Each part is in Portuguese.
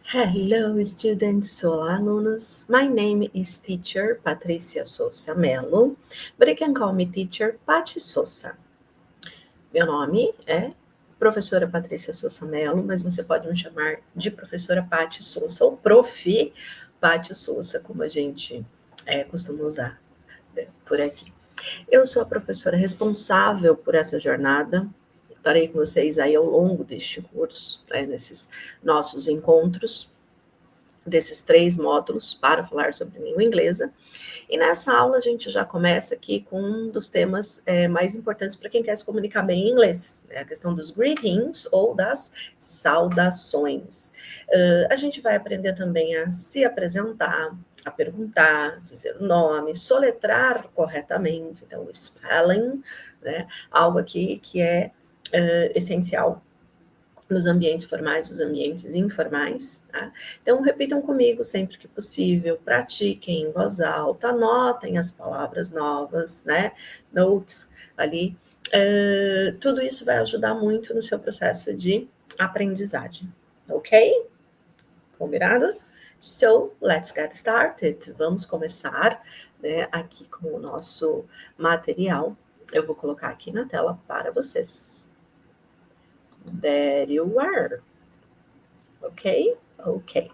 Hello, students. Olá, alunos. My name is Teacher Patricia Sousa Mello, but you can call me Teacher Pati Sousa. Meu nome é Professora Patrícia Sousa Mello, mas você pode me chamar de Professora Pati Sousa ou Prof. Pati Sousa, como a gente costuma usar por aqui. Eu sou a professora responsável por essa jornada. Estarei com vocês aí ao longo deste curso, nesses nossos encontros, desses 3 módulos para falar sobre língua inglesa. E nessa aula a gente já começa aqui com um dos temas mais importantes para quem quer se comunicar bem em inglês, a questão dos greetings ou das saudações. A gente vai aprender também a se apresentar, a perguntar, dizer o nome, soletrar corretamente, então o spelling, né? Algo aqui que é essencial nos ambientes formais, nos ambientes informais, tá? Então, repitam comigo sempre que possível, pratiquem em voz alta, anotem as palavras novas, né? Notes ali. Tudo isso vai ajudar muito no seu processo de aprendizagem, ok? Combinado? So, let's get started. Vamos começar, né, aqui com o nosso material. Eu vou colocar aqui na tela para vocês. There you are. Okay? Okay.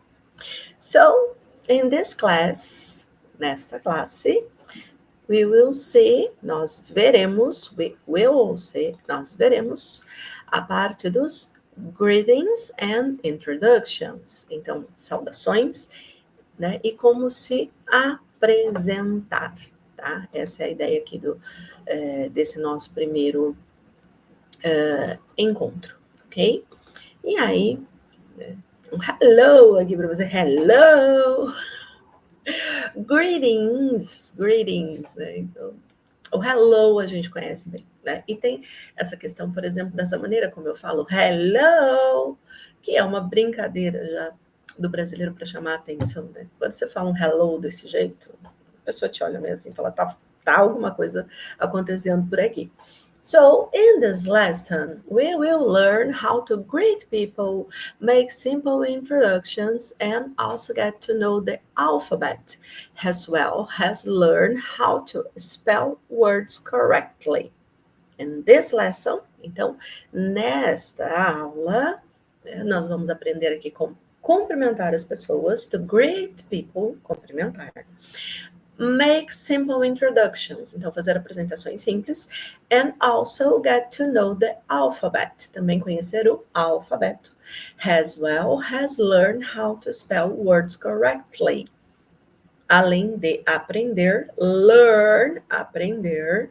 So, in this class, nesta classe, we will see, nós veremos, nós veremos a parte dos greetings and introductions. Então, saudações, né? E como se apresentar, tá? Essa é a ideia aqui desse nosso primeiro encontro, ok? E aí, um hello aqui para você, hello! Greetings, né? Então, o hello a gente conhece bem, né? E tem essa questão, por exemplo, dessa maneira como eu falo hello, que é uma brincadeira já do brasileiro para chamar a atenção, né? Quando você fala um hello desse jeito, a pessoa te olha meio assim e fala, tá alguma coisa acontecendo por aqui. So, in this lesson, we will learn how to greet people, make simple introductions, and also get to know the alphabet, as well as learn how to spell words correctly. In this lesson, então, nesta aula, nós vamos aprender aqui como cumprimentar as pessoas, to greet people, cumprimentar. Make simple introductions, então fazer apresentações simples, and also get to know the alphabet, também conhecer o alfabeto, as well as learn how to spell words correctly. Além de aprender, aprender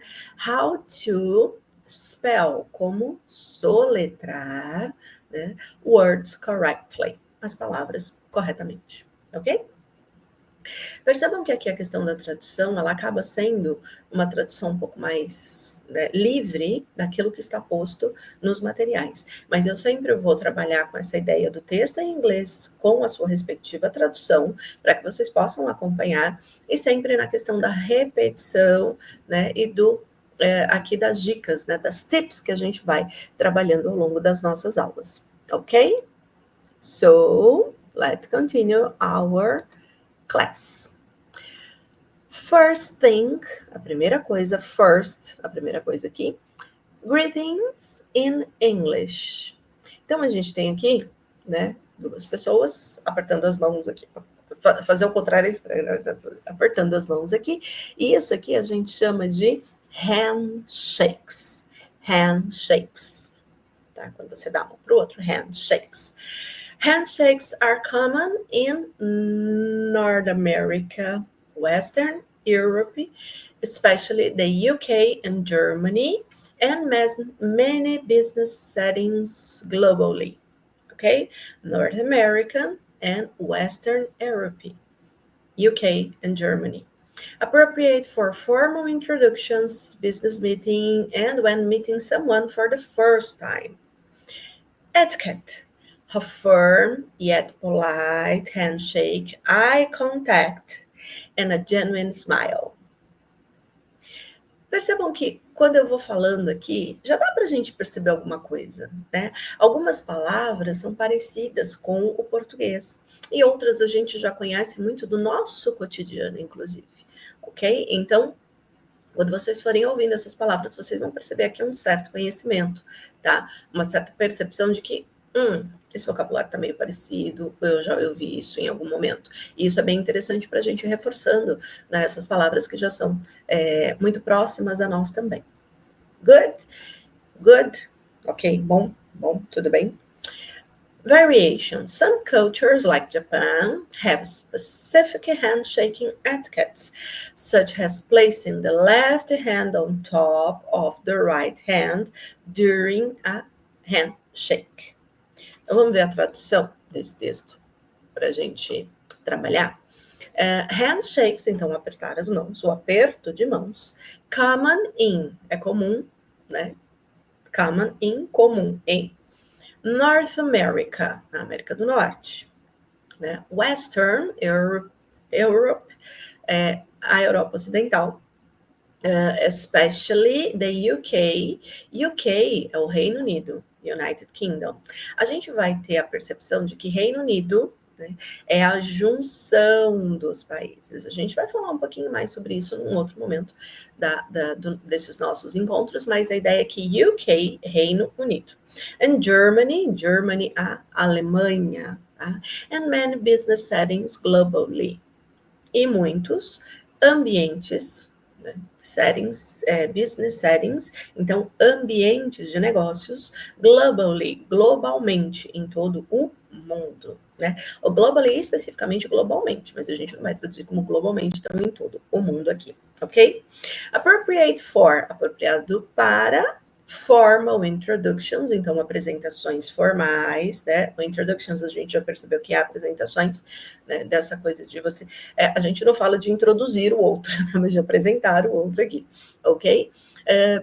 how to spell, como soletrar, né, words correctly, as palavras corretamente, ok? Percebam que aqui a questão da tradução, ela acaba sendo uma tradução um pouco mais, né, livre daquilo que está posto nos materiais. Mas eu sempre vou trabalhar com essa ideia do texto em inglês com a sua respectiva tradução, para que vocês possam acompanhar, e sempre na questão da repetição, né, e aqui das dicas, né, das tips que a gente vai trabalhando ao longo das nossas aulas, ok? So, let's continue our class. First thing, a primeira coisa aqui, greetings in English. Então, a gente tem aqui, né, 2 pessoas apertando as mãos aqui. Fazer o contrário é estranho, né? Apertando as mãos aqui. E isso aqui a gente chama de handshakes. Handshakes. Tá? Quando você dá um para o outro, handshakes. Handshakes are common in North America, Western Europe, especially the UK and Germany, and many business settings globally. Okay? North American and Western Europe, UK and Germany. Appropriate for formal introductions, business meeting, and when meeting someone for the first time. Etiquette. A firm yet polite handshake, eye contact, and a genuine smile. Percebam que quando eu vou falando aqui, já dá para a gente perceber alguma coisa, né? Algumas palavras são parecidas com o português e outras a gente já conhece muito do nosso cotidiano, inclusive, ok? Então, quando vocês forem ouvindo essas palavras, vocês vão perceber aqui um certo conhecimento, tá? Uma certa percepção de que, esse vocabulário está meio parecido, eu já ouvi isso em algum momento. E isso é bem interessante para a gente ir reforçando, né, essas palavras que já são muito próximas a nós também. Good? Good? Ok, bom, tudo bem. Variation. Some cultures, like Japan, have specific handshaking etiquettes, such as placing the left hand on top of the right hand during a handshake. Então, vamos ver a tradução desse texto para a gente trabalhar. Handshakes, então, apertar as mãos, o aperto de mãos. Common in, é comum, né? Common in, comum em. North America, na América do Norte, né? Western Europe, a Europa Ocidental, especially the UK. UK é o Reino Unido, United Kingdom. A gente vai ter a percepção de que Reino Unido, né, é a junção dos países. A gente vai falar um pouquinho mais sobre isso num outro momento desses nossos encontros, mas a ideia é que UK, Reino Unido. And Germany, a Alemanha, tá? And many business settings globally. E muitos ambientes, né? Settings, business settings, então ambientes de negócios globally, globalmente, em todo o mundo, né? O globally especificamente globalmente, mas a gente não vai traduzir como globalmente também em todo o mundo aqui, ok? Appropriate for, apropriado para. Formal introductions, então apresentações formais, né? O introductions a gente já percebeu que é apresentações, né? Dessa coisa de você. A gente não fala de introduzir o outro, mas de apresentar o outro aqui, ok?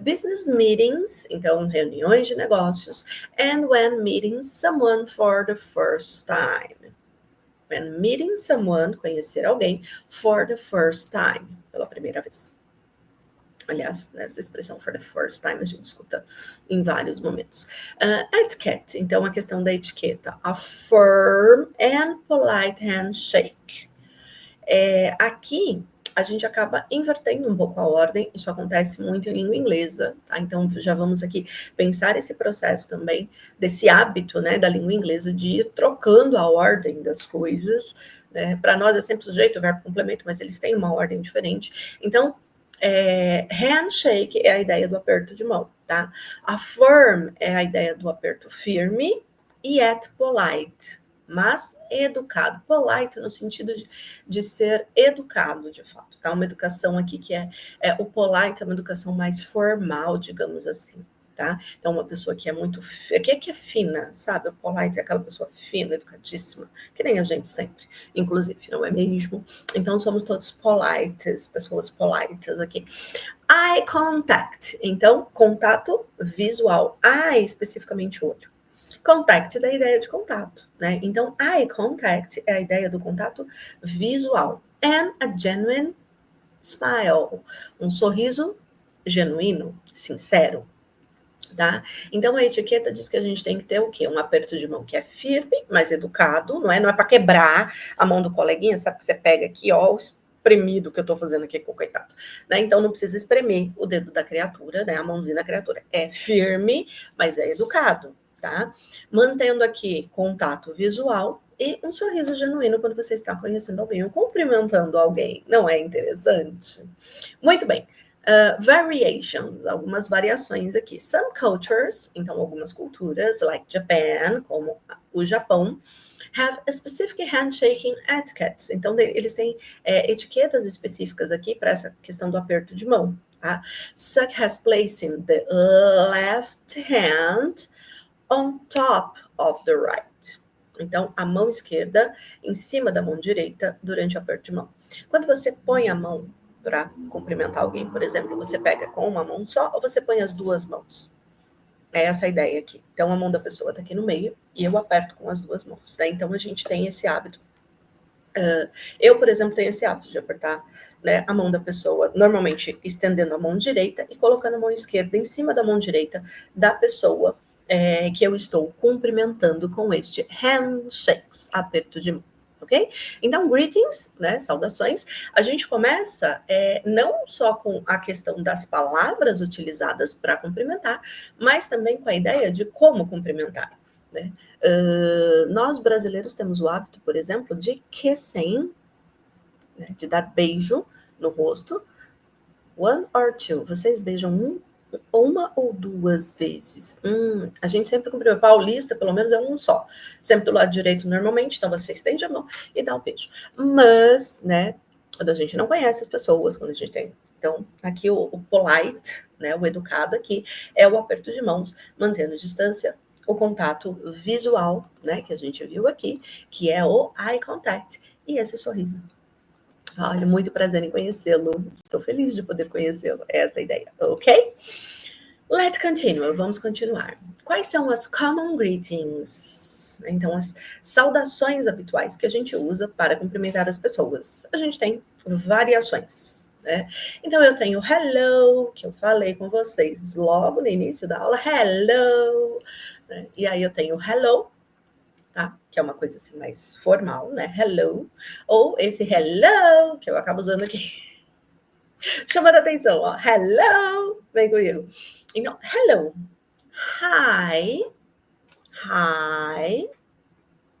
Business meetings, então reuniões de negócios, and when meeting someone for the first time. When meeting someone, conhecer alguém, for the first time, pela primeira vez. Aliás, essa expressão for the first time a gente escuta em vários momentos. Etiquette, então a questão da etiqueta. A firm and polite handshake. Aqui a gente acaba invertendo um pouco a ordem, isso acontece muito em língua inglesa, tá? Então já vamos aqui pensar esse processo também, desse hábito, né, da língua inglesa de ir trocando a ordem das coisas, né? Para nós é sempre sujeito, verbo, complemento, mas eles têm uma ordem diferente. Então, handshake é a ideia do aperto de mão, tá? A firm é a ideia do aperto firme e at polite, mas educado. Polite no sentido de ser educado, de fato, tá? Uma educação aqui que o polite é uma educação mais formal, digamos assim, tá? Então, uma pessoa que é muito... que é fina, sabe? O polite é aquela pessoa fina, educadíssima, que nem a gente sempre, inclusive, não é mesmo? Então, somos todos polites, pessoas polites aqui. Eye contact, então, contato visual. Eye, especificamente o olho. Contact da ideia de contato, né? Então, eye contact é a ideia do contato visual. And a genuine smile, um sorriso genuíno, sincero, tá? Então, a etiqueta diz que a gente tem que ter o quê? Um aperto de mão que é firme, mas educado, não é? Não é para quebrar a mão do coleguinha, sabe? Que você pega aqui, ó, espremido que eu tô fazendo aqui com o coitado, né? Então, não precisa espremer o dedo da criatura, né? A mãozinha da criatura. É firme, mas é educado, tá? Mantendo aqui contato visual e um sorriso genuíno quando você está conhecendo alguém ou cumprimentando alguém. Não é interessante? Muito bem. Variations, algumas variações aqui. Some cultures, então algumas culturas, like Japan, como o Japão, have a specific handshaking etiquettes. Então, eles têm etiquetas específicas aqui para essa questão do aperto de mão. Tá? Such as placing the left hand on top of the right. Então, a mão esquerda em cima da mão direita durante o aperto de mão. Quando você põe a mão para cumprimentar alguém, por exemplo, você pega com uma mão só ou você põe as duas mãos? É essa a ideia aqui. Então, a mão da pessoa está aqui no meio e eu aperto com as duas mãos. Né? Então, a gente tem esse hábito Eu, por exemplo, tenho esse hábito de apertar, né, a mão da pessoa, normalmente estendendo a mão direita e colocando a mão esquerda em cima da mão direita da pessoa que eu estou cumprimentando com este handshakes, aperto de mão. Ok? Então, greetings, né, saudações, a gente começa não só com a questão das palavras utilizadas para cumprimentar, mas também com a ideia de como cumprimentar, né? Nós brasileiros temos o hábito, por exemplo, de kissing, né, de dar beijo no rosto. One or two. Vocês beijam uma ou duas vezes? A gente sempre cumprimenta. Paulista, pelo menos, é um só. Sempre do lado direito, normalmente. Então, você estende a mão e dá um beijo. Mas, né, quando a gente não conhece as pessoas, quando a gente tem... Então, aqui o polite, né, o educado aqui, é o aperto de mãos, mantendo distância, o contato visual, né, que a gente viu aqui, que é o eye contact, e esse sorriso. Olha, muito prazer em conhecê-lo. Estou feliz de poder conhecê-lo. Essa é a ideia, ok? Let's continue. Vamos continuar. Quais são as common greetings? Então, as saudações habituais que a gente usa para cumprimentar as pessoas. A gente tem variações, né? Então, eu tenho hello, que eu falei com vocês logo no início da aula. Hello! Né? E aí eu tenho hello, tá? Que é uma coisa assim mais formal, né? Hello. Ou esse hello, que eu acabo usando aqui. Chamando a atenção, ó. Hello! Vem comigo. Então, hello. Hi. Hi.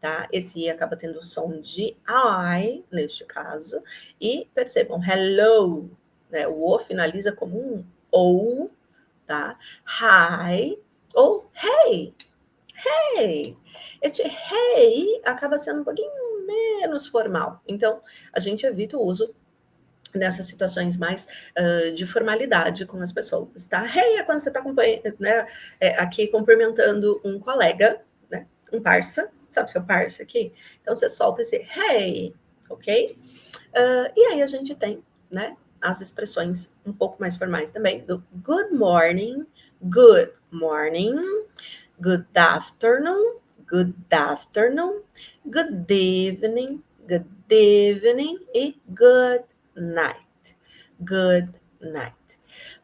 Tá? Esse I acaba tendo o som de I, neste caso. E percebam, hello, né? O O finaliza como um OU, tá? Hi. Ou hey. Hey. Este hey acaba sendo um pouquinho menos formal. Então, a gente evita o uso nessas situações mais de formalidade com as pessoas, tá? Hey é quando você está né, aqui cumprimentando um colega, né? Um parça, sabe seu parça aqui? Então, você solta esse hey, ok? E aí a gente tem, né, as expressões um pouco mais formais também, do good morning, good afternoon, good evening e good night. Good night.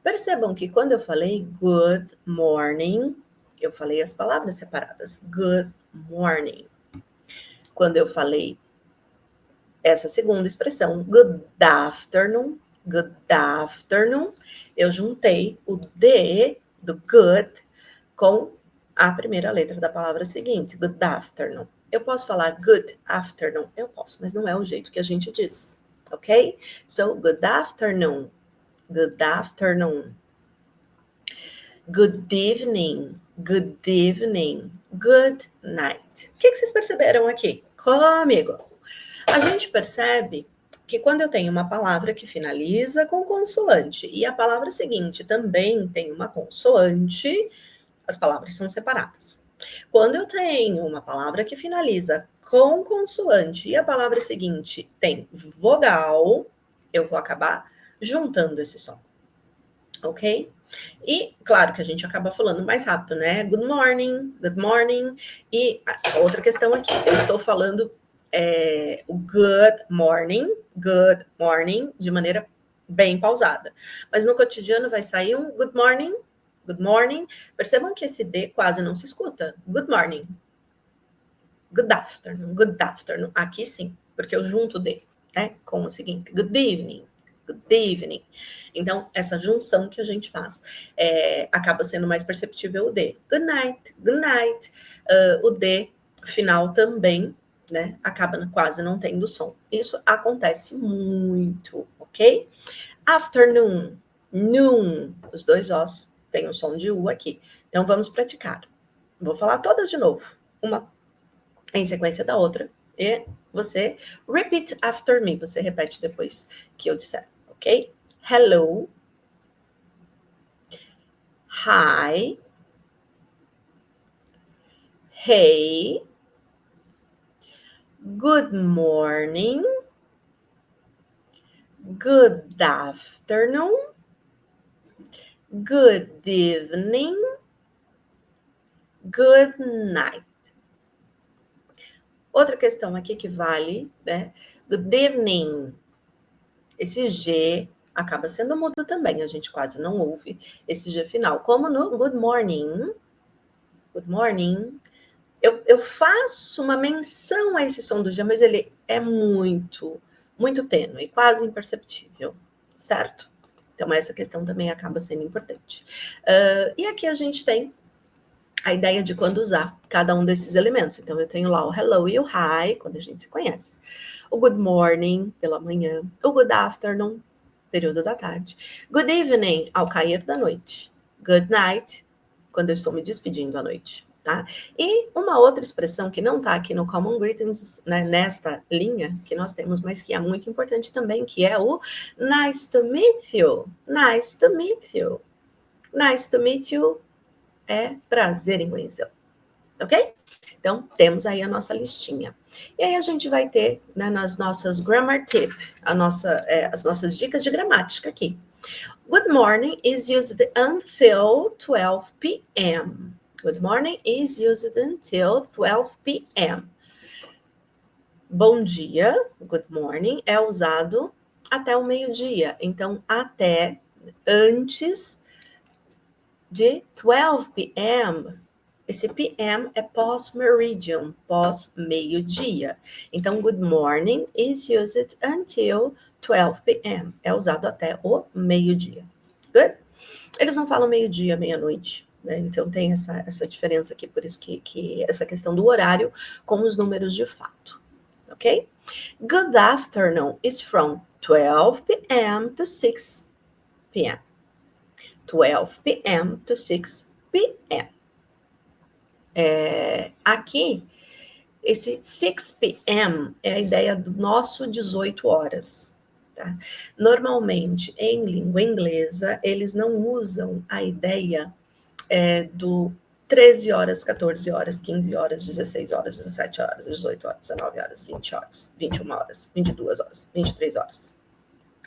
Percebam que quando eu falei good morning, eu falei as palavras separadas. Good morning. Quando eu falei essa segunda expressão, good afternoon, eu juntei o D do good com a primeira letra da palavra seguinte, good afternoon. Eu posso falar good afternoon? Eu posso, mas não é o jeito que a gente diz, ok? So, good afternoon. Good afternoon. Good evening. Good evening. Good night. O que vocês perceberam aqui? Comigo. A gente percebe que quando eu tenho uma palavra que finaliza com consoante e a palavra seguinte também tem uma consoante, as palavras são separadas. Quando eu tenho uma palavra que finaliza com consoante e a palavra seguinte tem vogal, eu vou acabar juntando esse som. Ok? E claro que a gente acaba falando mais rápido, né? Good morning. E a outra questão aqui, eu estou falando o good morning, de maneira bem pausada. Mas no cotidiano vai sair um good morning. Percebam que esse D quase não se escuta. Good morning. Good afternoon. Aqui sim, porque eu junto D, né? Com o seguinte, good evening. Então, essa junção que a gente faz acaba sendo mais perceptível o D. Good night. O D final também, né? Acaba quase não tendo som. Isso acontece muito, ok? Afternoon, noon, os dois Os têm o som de U aqui. Então, vamos praticar. Vou falar todas de novo. Uma em sequência da outra. E você repeat after me. Você repete depois que eu disser, ok? Hello. Hi. Hey. Good morning. Good afternoon. Good evening. Good night. Outra questão aqui que vale, né? Good evening. Esse G acaba sendo mudo também, a gente quase não ouve esse G final. Como no good morning. Good morning. Eu faço uma menção a esse som do G, mas ele é muito, muito tênue, quase imperceptível, certo? Então, essa questão também acaba sendo importante. E aqui a gente tem a ideia de quando usar cada um desses elementos. Então, eu tenho lá o hello e o hi, quando a gente se conhece. O good morning, pela manhã. O good afternoon, período da tarde. Good evening, ao cair da noite. Good night, quando eu estou me despedindo à noite. Tá? E uma outra expressão que não está aqui no Common Greetings, né, nesta linha que nós temos, mas que é muito importante também, que é o nice to meet you. Nice to meet you. Nice to meet you é prazer em conhecê-lo. Ok? Então, temos aí a nossa listinha. E aí a gente vai ter, né, nas nossas grammar tip, as nossas dicas de gramática aqui. Good morning is used until 12 p.m. Good morning is used until 12 p.m. Bom dia, good morning, é usado até o meio-dia. Então, até antes de 12 p.m. Esse p.m. é pós-meridian, pós-meio-dia. Então, good morning is used until 12 p.m. É usado até o meio-dia. Good? Eles não falam meio-dia, meia-noite. Né? Então, tem essa diferença aqui, por isso que essa questão do horário com os números de fato. Ok? Good afternoon is from 12 p.m. to 6 p.m. 12 p.m. to 6 p.m. Aqui, esse 6 p.m. é a ideia do nosso 18 horas. Tá? Normalmente, em língua inglesa, eles não usam a ideia do 13 horas, 14 horas, 15 horas, 16 horas, 17 horas, 18 horas, 19 horas, 20 horas, 21 horas, 22 horas, 23 horas.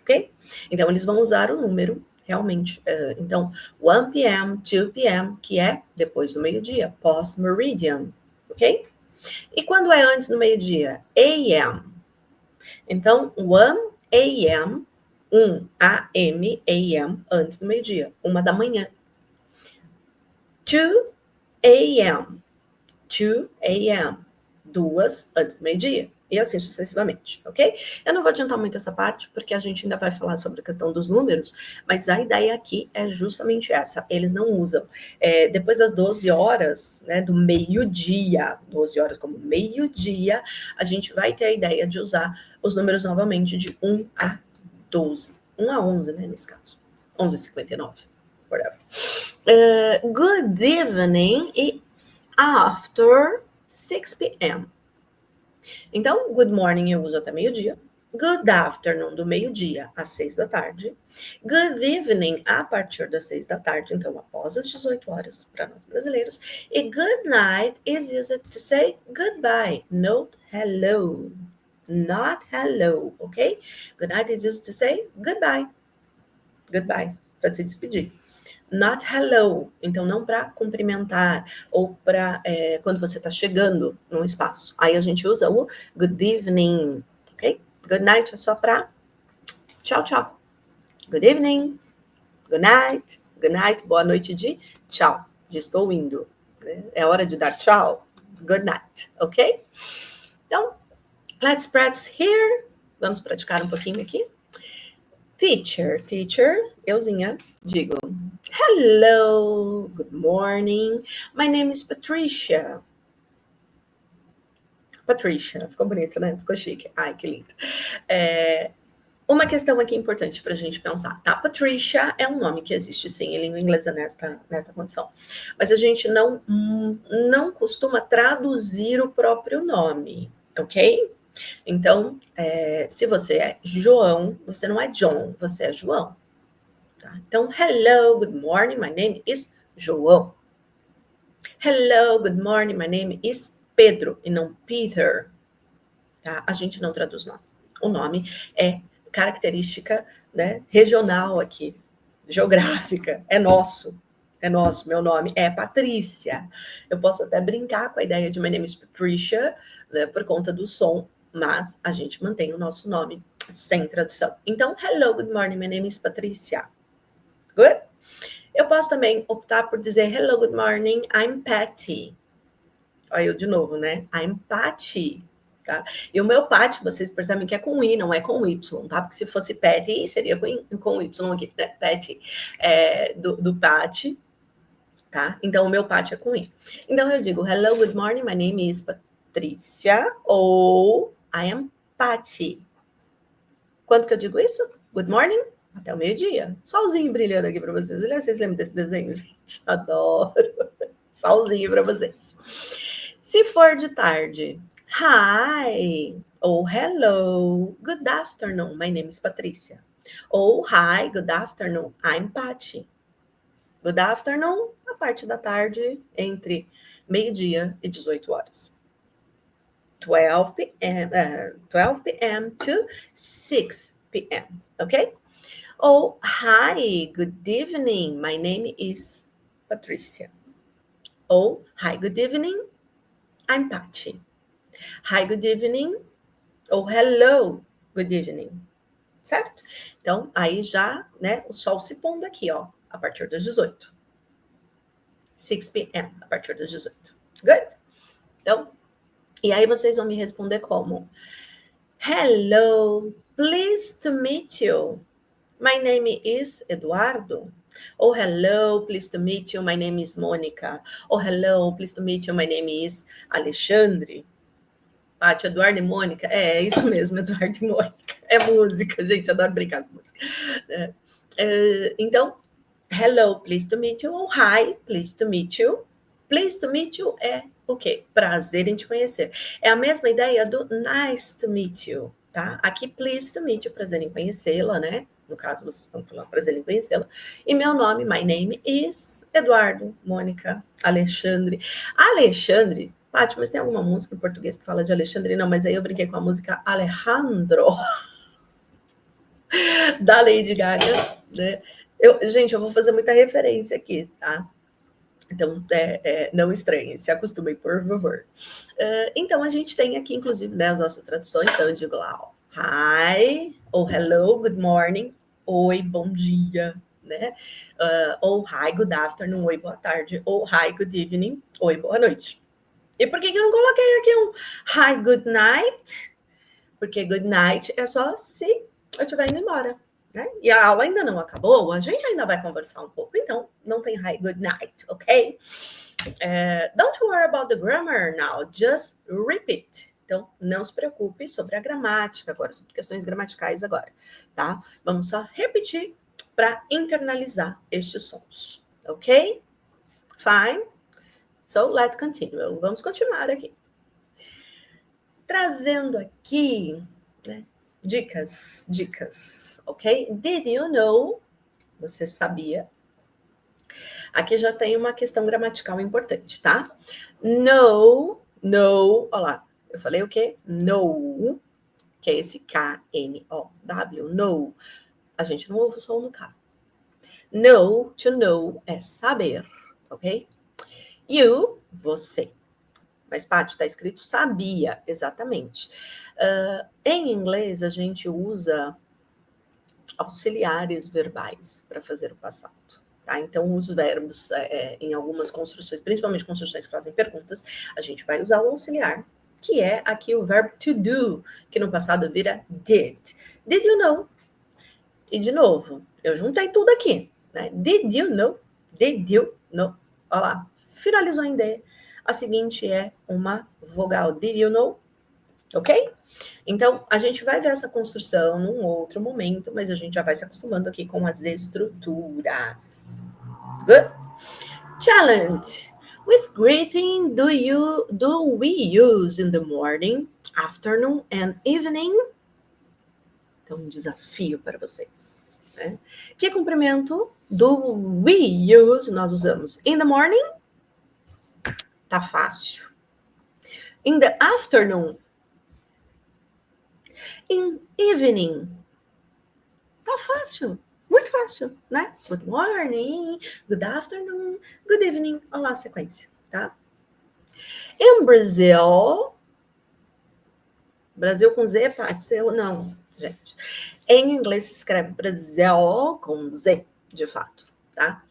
Ok? Então, eles vão usar o número realmente. Então, 1 p.m., 2 p.m., que é depois do meio-dia, pós-meridian, ok? E quando é antes do meio-dia? a.m. Então, 1 a.m., 1 a.m., a.m., antes do meio-dia, 1 da manhã. 2 a.m., 2 a.m., 2 antes do meio-dia. E assim sucessivamente, ok? Eu não vou adiantar muito essa parte, porque a gente ainda vai falar sobre a questão dos números, mas a ideia aqui é justamente essa. Eles não usam. Depois das 12 horas, né, do meio-dia, 12 horas como meio-dia, a gente vai ter a ideia de usar os números novamente de 1 a 12. 1 a 11, né, nesse caso. 11h59, whatever. Good evening, it's after 6 p.m. Então, good morning eu uso até meio-dia. Good afternoon, do meio-dia às 6 da tarde. Good evening, a partir das 6 da tarde, então após as 18 horas, para nós brasileiros. E good night is used to say goodbye, not hello. Not hello, ok? Good night is used to say goodbye. Goodbye, para se despedir. Not hello, então não para cumprimentar ou para quando você está chegando num espaço. Aí a gente usa o good evening, ok? Good night é só para tchau, tchau. Good evening, good night, boa noite de tchau, de estou indo. Né? É hora de dar tchau, good night, ok? Então, let's practice here. Vamos praticar um pouquinho aqui. Teacher, euzinha, digo hello, good morning. My name is Patricia. Patricia, ficou bonito, né? Ficou chique. Ai, que lindo. Uma questão aqui importante para a gente pensar, tá? Patricia é um nome que existe sim em língua inglesa nesta condição, mas a gente não costuma traduzir o próprio nome, ok? Então, se você é João, você não é John, você é João. Tá? Então, hello, good morning, my name is João. Hello, good morning, my name is Pedro, e não Peter. Tá? A gente não traduz nome. O nome é característica, né, regional aqui, geográfica, é nosso, meu nome é Patrícia. Eu posso até brincar com a ideia de my name is Patricia, né, por conta do som mas a gente mantém o nosso nome sem tradução. Então, hello, good morning, my name is Patrícia. Good? Eu posso também optar por dizer hello, good morning, I'm Patty. Olha eu de novo, né? I'm Patty. Tá? E o meu Patty, vocês percebem que é com I, não é com Y, tá? Porque se fosse Patty, seria com Y aqui, né? Patty, do Patty, tá? Então, o meu Patty é com I. Então, eu digo, hello, good morning, my name is Patrícia, ou I am Patty. Quando que eu digo isso? Good morning, até o meio-dia. Solzinho brilhando aqui para vocês. Vocês lembram desse desenho, gente? Adoro. Solzinho para vocês. Se for de tarde, hi, ou hello, good afternoon, my name is Patrícia. Ou hi, good afternoon, I'm Patty. Good afternoon, a parte da tarde, entre meio-dia e 18 horas. 12 p.m. to 6 p.m., ok? Ou, hi, good evening, my name is Patrícia. Ou, hi, good evening, I'm Patty. Hi, good evening. Ou hello, good evening. Certo? Então, aí já, né, o sol se pondo aqui, ó, a partir das 18. 6 p.m., a partir das 18. Good? Então, e aí vocês vão me responder como? Hello, pleased to meet you. My name is Eduardo. Ou hello, pleased to meet you. My name is Mônica. Ou hello, pleased to meet you. My name is Alexandre. Paty, Eduardo e Mônica. É isso mesmo, Eduardo e Mônica. É música, gente. Adoro brincar com música. Então, hello, pleased to meet you. Ou hi, pleased to meet you. Pleased to meet you é o quê? Prazer em te conhecer. É a mesma ideia do nice to meet you, tá? Aqui, pleased to meet you, prazer em conhecê-la, né? No caso, vocês estão falando prazer em conhecê-la. E meu nome, my name is Eduardo, Mônica, Alexandre. Alexandre, Paty, mas tem alguma música em português que fala de Alexandre? Não, mas aí eu brinquei com a música Alejandro, da Lady Gaga, né? Gente, eu vou fazer muita referência aqui, tá? Então, não estranhem, se acostumem, por favor. Então, a gente tem aqui, inclusive, né, as nossas traduções. Então, eu digo lá, ó, hi, ou hello, good morning, oi, bom dia, né? Ou hi, good afternoon, oi, boa tarde. Ou hi, good evening, oi, boa noite. E por que eu não coloquei aqui um hi, good night? Porque good night é só se eu estiver indo embora. Né? E a aula ainda não acabou, a gente ainda vai conversar um pouco, então não tem hi, good night, ok? Don't worry about the grammar now, just repeat. Então, não se preocupe sobre a gramática agora, sobre questões gramaticais agora, tá? Vamos só repetir para internalizar estes sons, ok? Fine? So, let's continue. Vamos continuar aqui. Trazendo aqui, né, dicas, ok? Did you know? Você sabia? Aqui já tem uma questão gramatical importante, tá? No, olha lá. Eu falei o quê? No, que é esse K-N-O-W, no. A gente não ouve o som no K. Know, to know, é saber, ok? You, você. Mas, Paty, está escrito sabia, exatamente. Em inglês, a gente usa auxiliares verbais para fazer o passado. Tá? Então, os verbos, em algumas construções, principalmente construções que fazem perguntas, a gente vai usar o auxiliar, que é aqui o verbo to do, que no passado vira did. Did you know? E, de novo, eu juntei tudo aqui. Né? Did you know? Did you know? Olha lá, finalizou em D. A seguinte é uma vogal. Did you know? Ok? Então, a gente vai ver essa construção num outro momento, mas a gente já vai se acostumando aqui com as estruturas. Good? Challenge. Which greeting do we use in the morning, afternoon and evening? Então, um desafio para vocês. Né? Que cumprimento do we use nós usamos? In the morning? Tá fácil. In the afternoon? In evening? Tá fácil. Muito fácil, né? Good morning, good afternoon, good evening. Olha lá a sequência, tá? In Brazil, Brasil com Z, Paty, não, gente. Em inglês se escreve Brasil com Z, de fato, tá?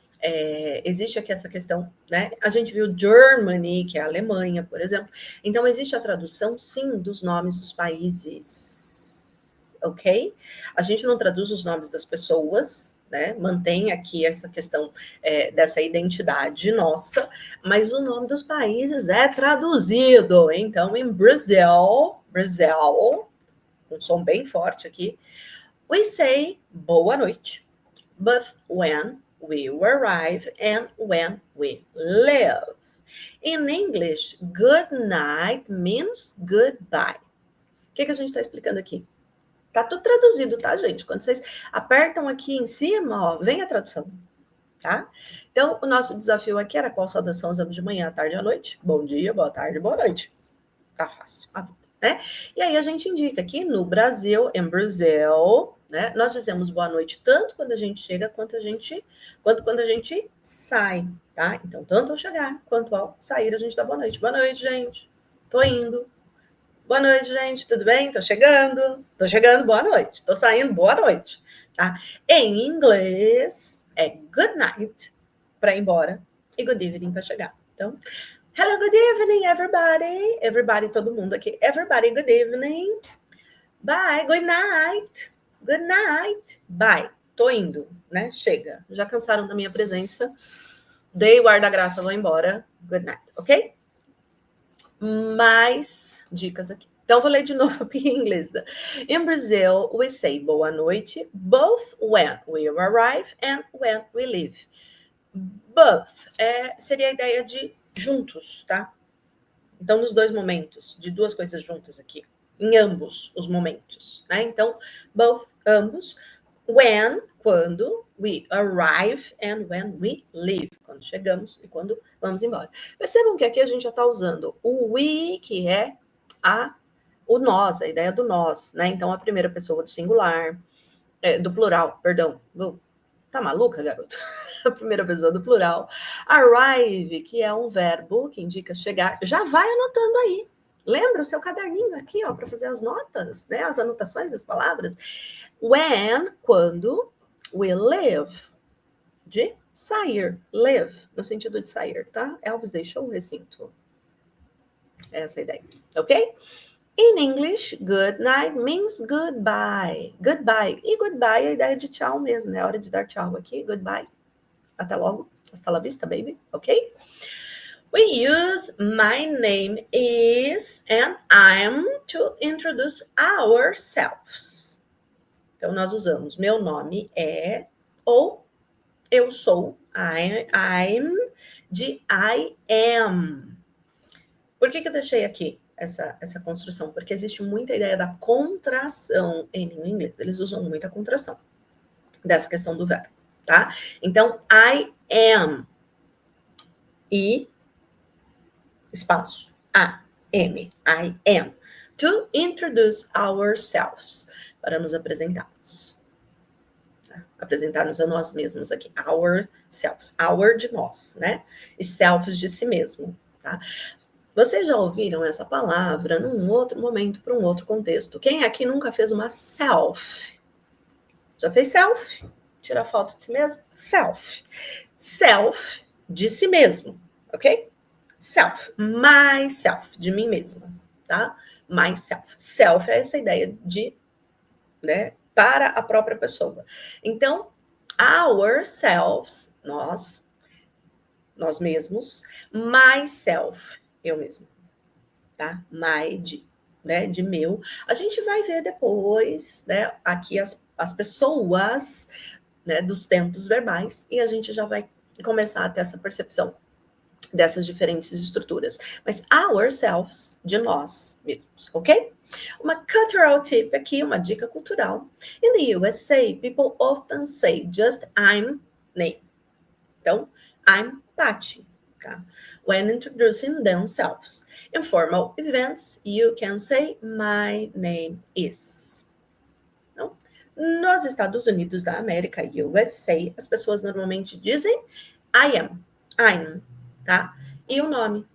Existe aqui essa questão, né? A gente viu Germany, que é a Alemanha, por exemplo. Então, existe a tradução, sim, dos nomes dos países, ok? A gente não traduz os nomes das pessoas, né? Mantém aqui essa questão dessa identidade nossa, mas o nome dos países é traduzido. Então, em Brasil, um som bem forte aqui, we say boa noite, but when we arrive and when we leave. In English, good night means goodbye. O que a gente está explicando aqui? Tá tudo traduzido, tá, gente? Quando vocês apertam aqui em cima, ó, vem a tradução, tá? Então, o nosso desafio aqui era qual saudação usamos de manhã, à tarde e à noite? Bom dia, boa tarde, boa noite. Tá fácil a vida, né? E aí a gente indica que no Brasil, em Brasil, né, nós dizemos boa noite tanto quando a gente chega quanto quando a gente sai, tá? Então, tanto ao chegar quanto ao sair, a gente dá boa noite. Boa noite, gente. Tô indo. Boa noite, gente. Tudo bem? Tô chegando, boa noite. Tô saindo, boa noite, tá? Em inglês é good night para ir embora e good evening para chegar. Então, hello, good evening, everybody. Everybody, todo mundo aqui. Everybody, good evening. Bye, good night. Good night. Bye. Tô indo, né? Chega. Já cansaram da minha presença. Dei guarda-graça, vou embora. Good night, ok? Mais dicas aqui. Então, vou ler de novo em inglês. In Brazil, we say boa noite, both when we arrive and when we leave. Both seria a ideia de juntos, tá? Então, nos dois momentos, de duas coisas juntas aqui, em ambos os momentos, né? Então, both, ambos, when, quando, we arrive, and when we leave, quando chegamos e quando vamos embora. Percebam que aqui a gente já está usando o we, que é o nós, a ideia do nós, né? Então, a primeira pessoa do singular, do plural, perdão. Tá maluca, garoto? A primeira pessoa do plural. Arrive, que é um verbo que indica chegar. Já vai anotando aí. Lembra o seu caderninho aqui, ó, para fazer as notas, né? As anotações das palavras. When, quando. We live, de sair. Live, no sentido de sair, tá? Elvis deixou o recinto. Essa é a ideia, ok? In English, good night means goodbye. Goodbye. E goodbye é a ideia de tchau mesmo, né? É hora de dar tchau aqui. Goodbye. Até logo. Hasta la vista, baby. Ok? We use my name is and I'm to introduce ourselves. Então, nós usamos meu nome é ou eu sou, I'm, de I am. Por que eu deixei aqui essa construção? Porque existe muita ideia da contração em língua inglesa. Eles usam muita contração dessa questão do verbo, tá? Então, I am e espaço A-M, I am, to introduce ourselves, para nos apresentarmos. Tá? Apresentar-nos a nós mesmos aqui, ourselves, our de nós, né? E self de si mesmo, tá? Vocês já ouviram essa palavra num outro momento, para um outro contexto. Quem aqui nunca fez uma selfie? Já fez selfie? Tira foto de si mesmo? Self. Self de si mesmo, ok? Self, myself, de mim mesma, tá? Myself. Self é essa ideia de, né, para a própria pessoa. Então, ourselves, nós mesmos, myself, eu mesmo, tá? My, de meu. A gente vai ver depois, né, aqui as pessoas, né, dos tempos verbais, e a gente já vai começar a ter essa percepção dessas diferentes estruturas. Mas ourselves, de nós mesmos, ok? Uma cultural tip aqui, uma dica cultural. In the USA, people often say just I'm name. Então, I'm Patty, tá? When introducing themselves. In formal events, you can say my name is. Então, nos Estados Unidos da América, USA, as pessoas normalmente dizem I am, I'm, tá? E o nome,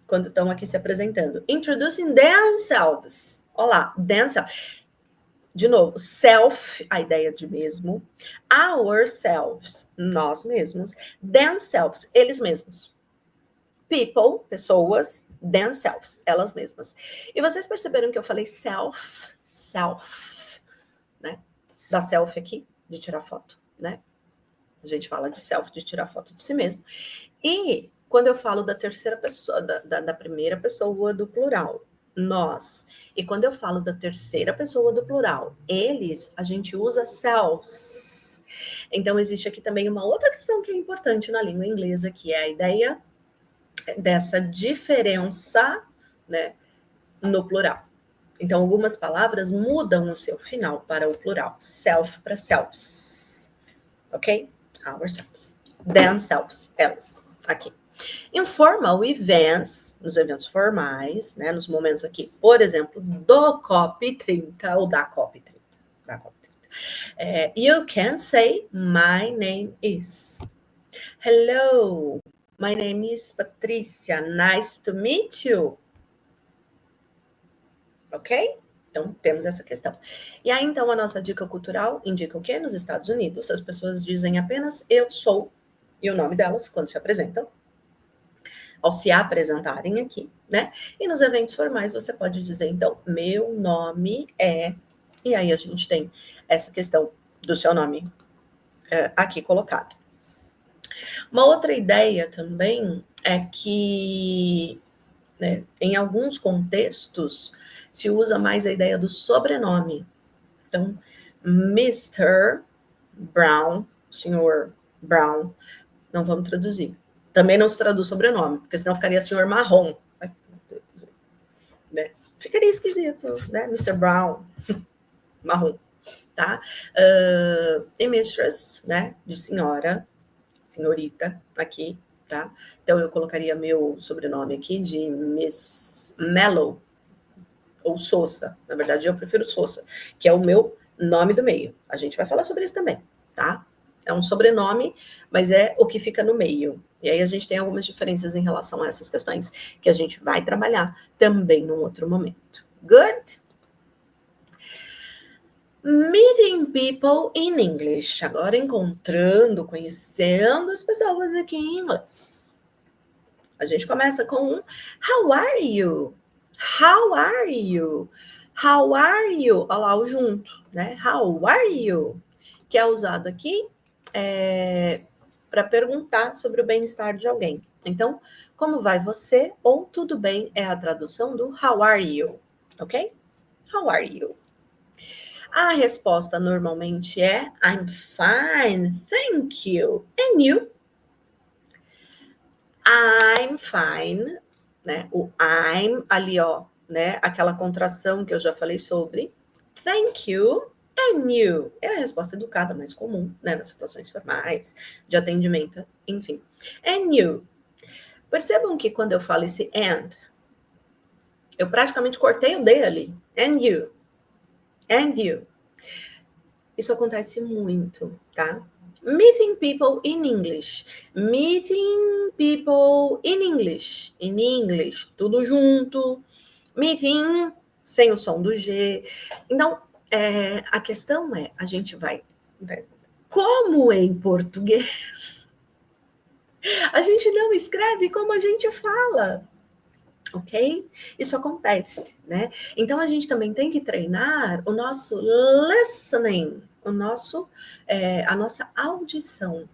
quando estão aqui se apresentando. Introducing themselves. Olá, themselves. De novo, self, a ideia de mesmo. Ourselves, nós mesmos. Themselves, eles mesmos. People, pessoas. Themselves, elas mesmas. E vocês perceberam que eu falei self, né? Da selfie aqui, de tirar foto, né? A gente fala de self, de tirar foto de si mesmo. E quando eu falo da terceira pessoa, da primeira pessoa do plural, nós. E quando eu falo da terceira pessoa do plural, eles, a gente usa selves. Então, existe aqui também uma outra questão que é importante na língua inglesa, que é a ideia dessa diferença, né, no plural. Então, algumas palavras mudam o seu final para o plural. Self para selves. Ok? Ourselves. Themselves, elas. Aqui. Informal events, nos eventos formais, né, nos momentos aqui, por exemplo, do COP 30 ou da COP 30. Da COP 30. You can say, my name is. Hello, my name is Patricia. Nice to meet you. Ok? Então, temos essa questão. E aí, então, a nossa dica cultural indica o quê? Nos Estados Unidos, as pessoas dizem apenas eu sou e o nome delas quando se apresentam, ao se apresentarem aqui, né? E nos eventos formais você pode dizer, então, meu nome é... E aí a gente tem essa questão do seu nome aqui colocado. Uma outra ideia também é que, né, em alguns contextos, se usa mais a ideia do sobrenome. Então, Mr. Brown, senhor Brown, não vamos traduzir. Também não se traduz sobrenome, porque senão ficaria senhor Marrom. Né? Ficaria esquisito, né? Mr. Brown, Marrom, tá? E mistress, né? De senhora, senhorita, aqui, tá? Então, eu colocaria meu sobrenome aqui de Miss Mellow, ou Sousa. Na verdade, eu prefiro Sousa, que é o meu nome do meio. A gente vai falar sobre isso também, tá? É um sobrenome, mas é o que fica no meio. E aí a gente tem algumas diferenças em relação a essas questões que a gente vai trabalhar também num outro momento. Good? Meeting people in English. Agora encontrando, conhecendo as pessoas aqui em inglês. A gente começa com um How are you? How are you? How are you? Olha lá o junto, né? How are you? Que é usado aqui para perguntar sobre o bem-estar de alguém. Então, como vai você? Ou tudo bem é a tradução do How are you? Ok? How are you? A resposta normalmente é I'm fine, thank you. And you? I'm fine, né? O I'm ali, ó, né? Aquela contração que eu já falei sobre. Thank you. And you? É a resposta educada mais comum, né? Nas situações formais, de atendimento, enfim. And you? Percebam que quando eu falo esse and, eu praticamente cortei o D ali. And you? And you? Isso acontece muito, tá? Meeting people in English. Meeting people in English. In English, tudo junto. Meeting, sem o som do G. Então, a questão é, a gente vai... Como em português, a gente não escreve como a gente fala. Ok? Isso acontece, né? Então, a gente também tem que treinar o nosso listening, a nossa audição,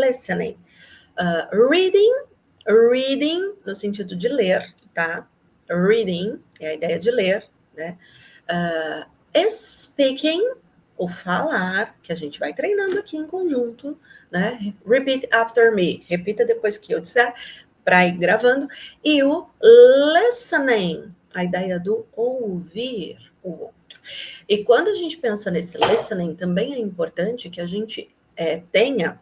listening. Reading, no sentido de ler, tá? Reading é a ideia de ler, né? Speaking, o falar, que a gente vai treinando aqui em conjunto, né? Repeat after me, repita depois que eu disser, para ir gravando, e o listening, a ideia do ouvir o outro. E quando a gente pensa nesse listening, também é importante que a gente tenha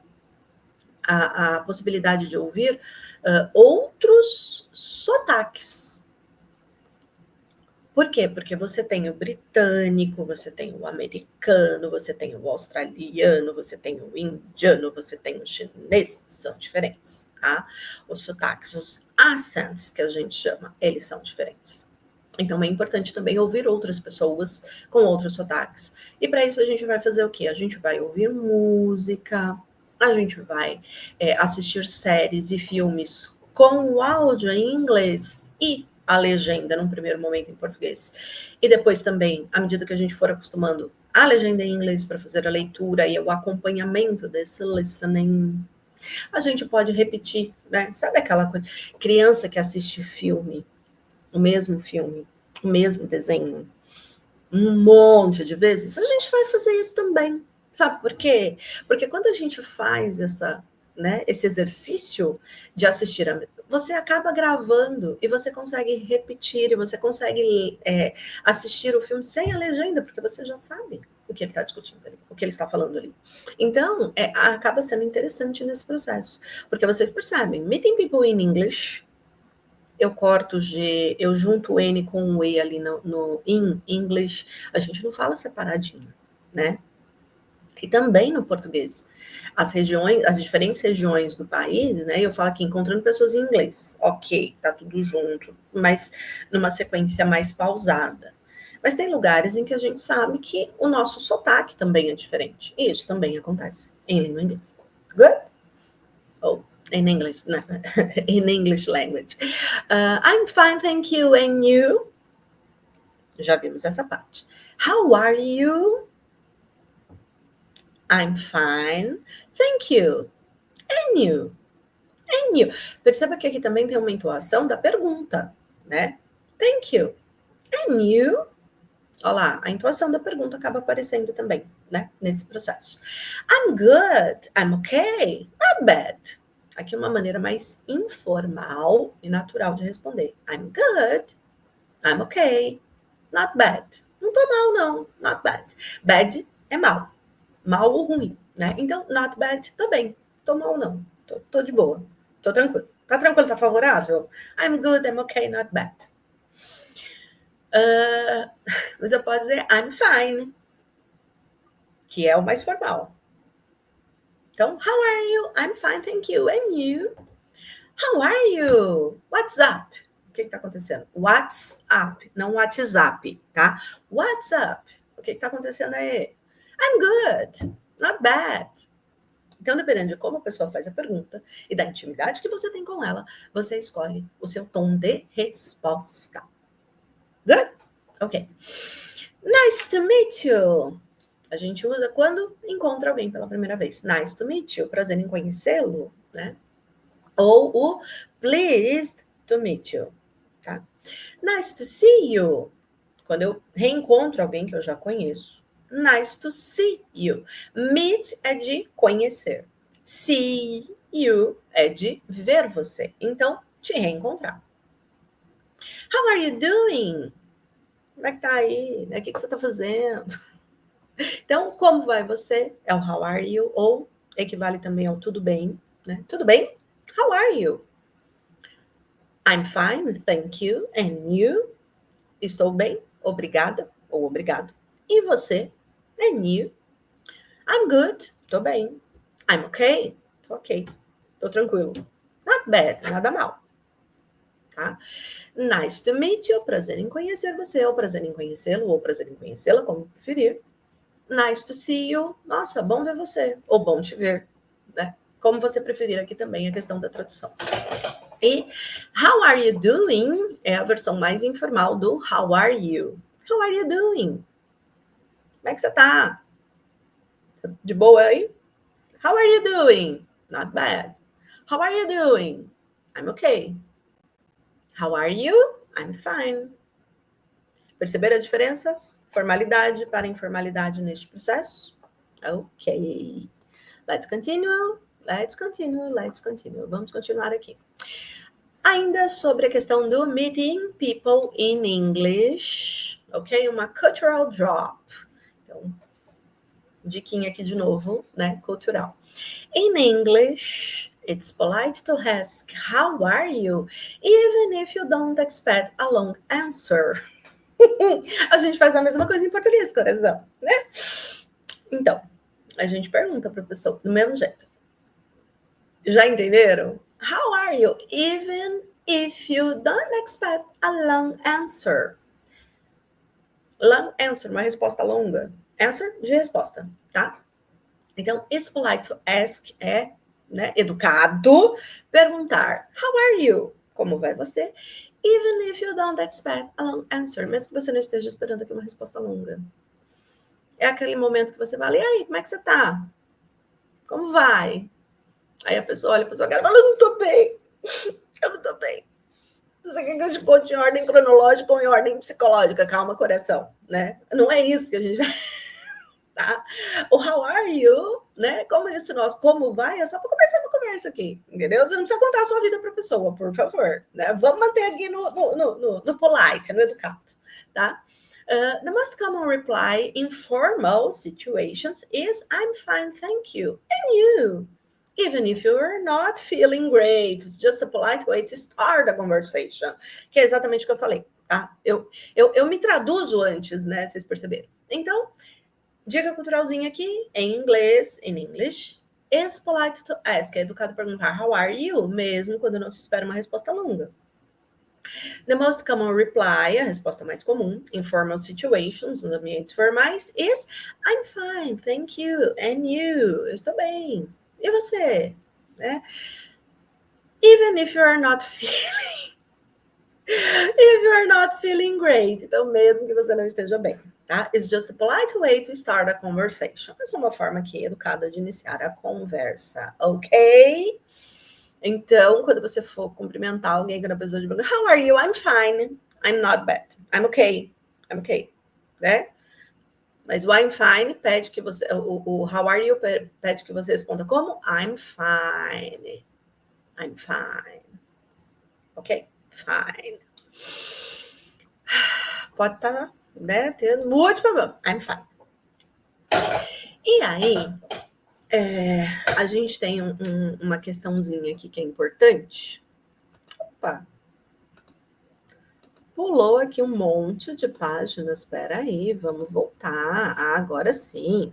a possibilidade de ouvir outros sotaques. Por quê? Porque você tem o britânico, você tem o americano, você tem o australiano, você tem o indiano, você tem o chinês, são diferentes, tá? Os sotaques, os accents que a gente chama, eles são diferentes, Então é importante também ouvir outras pessoas com outros sotaques. E para isso a gente vai fazer o quê? A gente vai ouvir música, a gente vai assistir séries e filmes com o áudio em inglês e a legenda num primeiro momento em português. E depois também, à medida que a gente for acostumando a legenda em inglês para fazer a leitura e o acompanhamento desse listening, a gente pode repetir, né? Sabe aquela coisa? Criança que assiste filme, o mesmo desenho, um monte de vezes, a gente vai fazer isso também. Sabe por quê? Porque quando a gente faz esse exercício de assistir, você acaba gravando e você consegue repetir, e você consegue assistir o filme sem a legenda, porque você já sabe o que ele está discutindo ali, o que ele está falando ali. Então, acaba sendo interessante nesse processo, porque vocês percebem, meeting people in English, eu junto o N com o E ali no in English, a gente não fala separadinho, né? E também no português. As diferentes regiões do país, né? Eu falo aqui, encontrando pessoas em inglês. Ok, tá tudo junto, mas numa sequência mais pausada. Mas tem lugares em que a gente sabe que o nosso sotaque também é diferente. E isso também acontece em língua inglesa. Good? Oh, in English, in English language. I'm fine, thank you, and you? Já vimos essa parte. How are you? I'm fine, thank you, and you? And you? Perceba que aqui também tem uma entoação da pergunta, né? Thank you, and you? Olha lá, a entoação da pergunta acaba aparecendo também, né? Nesse processo. I'm good, I'm okay, not bad. Aqui uma maneira mais informal e natural de responder. I'm good, I'm okay, not bad. Não tô mal, não, not bad. Bad é mal, mal ou ruim, né? Então, not bad, tô bem, tô mal não, tô de boa, tô tranquilo. Tá tranquilo, tá favorável? I'm good, I'm okay, not bad. Mas eu posso dizer I'm fine, que é o mais formal. Então, how are you? I'm fine, thank you. And you? How are you? What's up? O que está acontecendo? What's up, não WhatsApp, tá? What's up? O que está acontecendo aí? I'm good, not bad. Então, dependendo de como a pessoa faz a pergunta e da intimidade que você tem com ela, você escolhe o seu tom de resposta. Good? Ok. Nice to meet you. A gente usa quando encontra alguém pela primeira vez. Nice to meet you, prazer em conhecê-lo, né? Ou o pleased to meet you, tá? Nice to see you, quando eu reencontro alguém que eu já conheço. Nice to see you. Meet é de conhecer. See you é de ver você. Então, te reencontrar. How are you doing? Como é que tá aí? O que você tá fazendo? Então, como vai você? É o how are you, ou equivale também ao tudo bem, né? Tudo bem? How are you? I'm fine, thank you. And you? Estou bem, obrigada ou obrigado. E você? And you? I'm good, tô bem. I'm okay, tô ok, tô tranquilo. Not bad, nada mal. Tá? Nice to meet you, prazer em conhecer você, ou prazer em conhecê-lo, ou prazer em conhecê-la, como preferir. Nice to see you. Nossa, bom ver você. Ou bom te ver, né? Como você preferir, aqui também a questão da tradução. E how are you doing é a versão mais informal do how are you. How are you doing? Como é que você tá? De boa aí? How are you doing? Not bad. How are you doing? I'm okay. How are you? I'm fine. Perceberam a diferença? Formalidade para informalidade neste processo? Ok. Let's continue. Let's continue. Let's continue. Vamos continuar aqui. Ainda sobre a questão do meeting people in English, ok? Uma cultural drop. Então, diquinha aqui de novo, né? Cultural. In English, it's polite to ask, how are you? Even if you don't expect a long answer. A gente faz a mesma coisa em português, coração, né? Então, a gente pergunta para a pessoa do mesmo jeito. Já entenderam? How are you? Even if you don't expect a long answer. Long answer, uma resposta longa. Answer de resposta, tá? Então, it's polite to ask é, né, educado, perguntar, how are you? Como vai você? Even if you don't expect a long answer, mesmo que você não esteja esperando aqui uma resposta longa. É aquele momento que você fala, e aí, como é que você tá? Como vai? Aí a pessoa olha para sua cara e fala, eu não tô bem. Eu não tô bem. Você quer que eu te conte em ordem cronológica ou em ordem psicológica? Calma, coração, né? Não é isso que a gente vai... Tá? O how are you, né? Como esse nosso como vai, é só para começar uma conversa aqui, entendeu? Você não precisa contar a sua vida para a pessoa, por favor, né? Vamos manter aqui no polite, no educado, tá? The most common reply in formal situations is I'm fine, thank you. And you? Even if you're not feeling great, it's just a polite way to start a conversation. Que é exatamente o que eu falei, tá? Eu me traduzo antes, né? Vocês perceberam. Então, dica culturalzinha aqui, em inglês, in English. It's polite to ask, é educado perguntar how are you, mesmo quando não se espera uma resposta longa. The most common reply, a resposta mais comum, in formal situations, nos ambientes formais, is I'm fine, thank you, and you? Eu estou bem. E você? Né? Even if you are not feeling... If you are not feeling great. Então, mesmo que você não esteja bem. Tá? It's just a polite way to start a conversation. Essa é uma forma aqui educada de iniciar a conversa, ok? Então, quando você for cumprimentar alguém, quando a pessoa diz, how are you? I'm fine. I'm not bad. I'm okay. I'm okay. Né? Mas o I'm fine pede que você... O how are you pede que você responda como? I'm fine. I'm fine. Ok? Fine. Pode estar... né, tendo muito problema. I'm fine. E aí, a gente tem uma questãozinha aqui que é importante. Opa! Pulou aqui um monte de páginas. Espera aí, vamos voltar. Agora sim.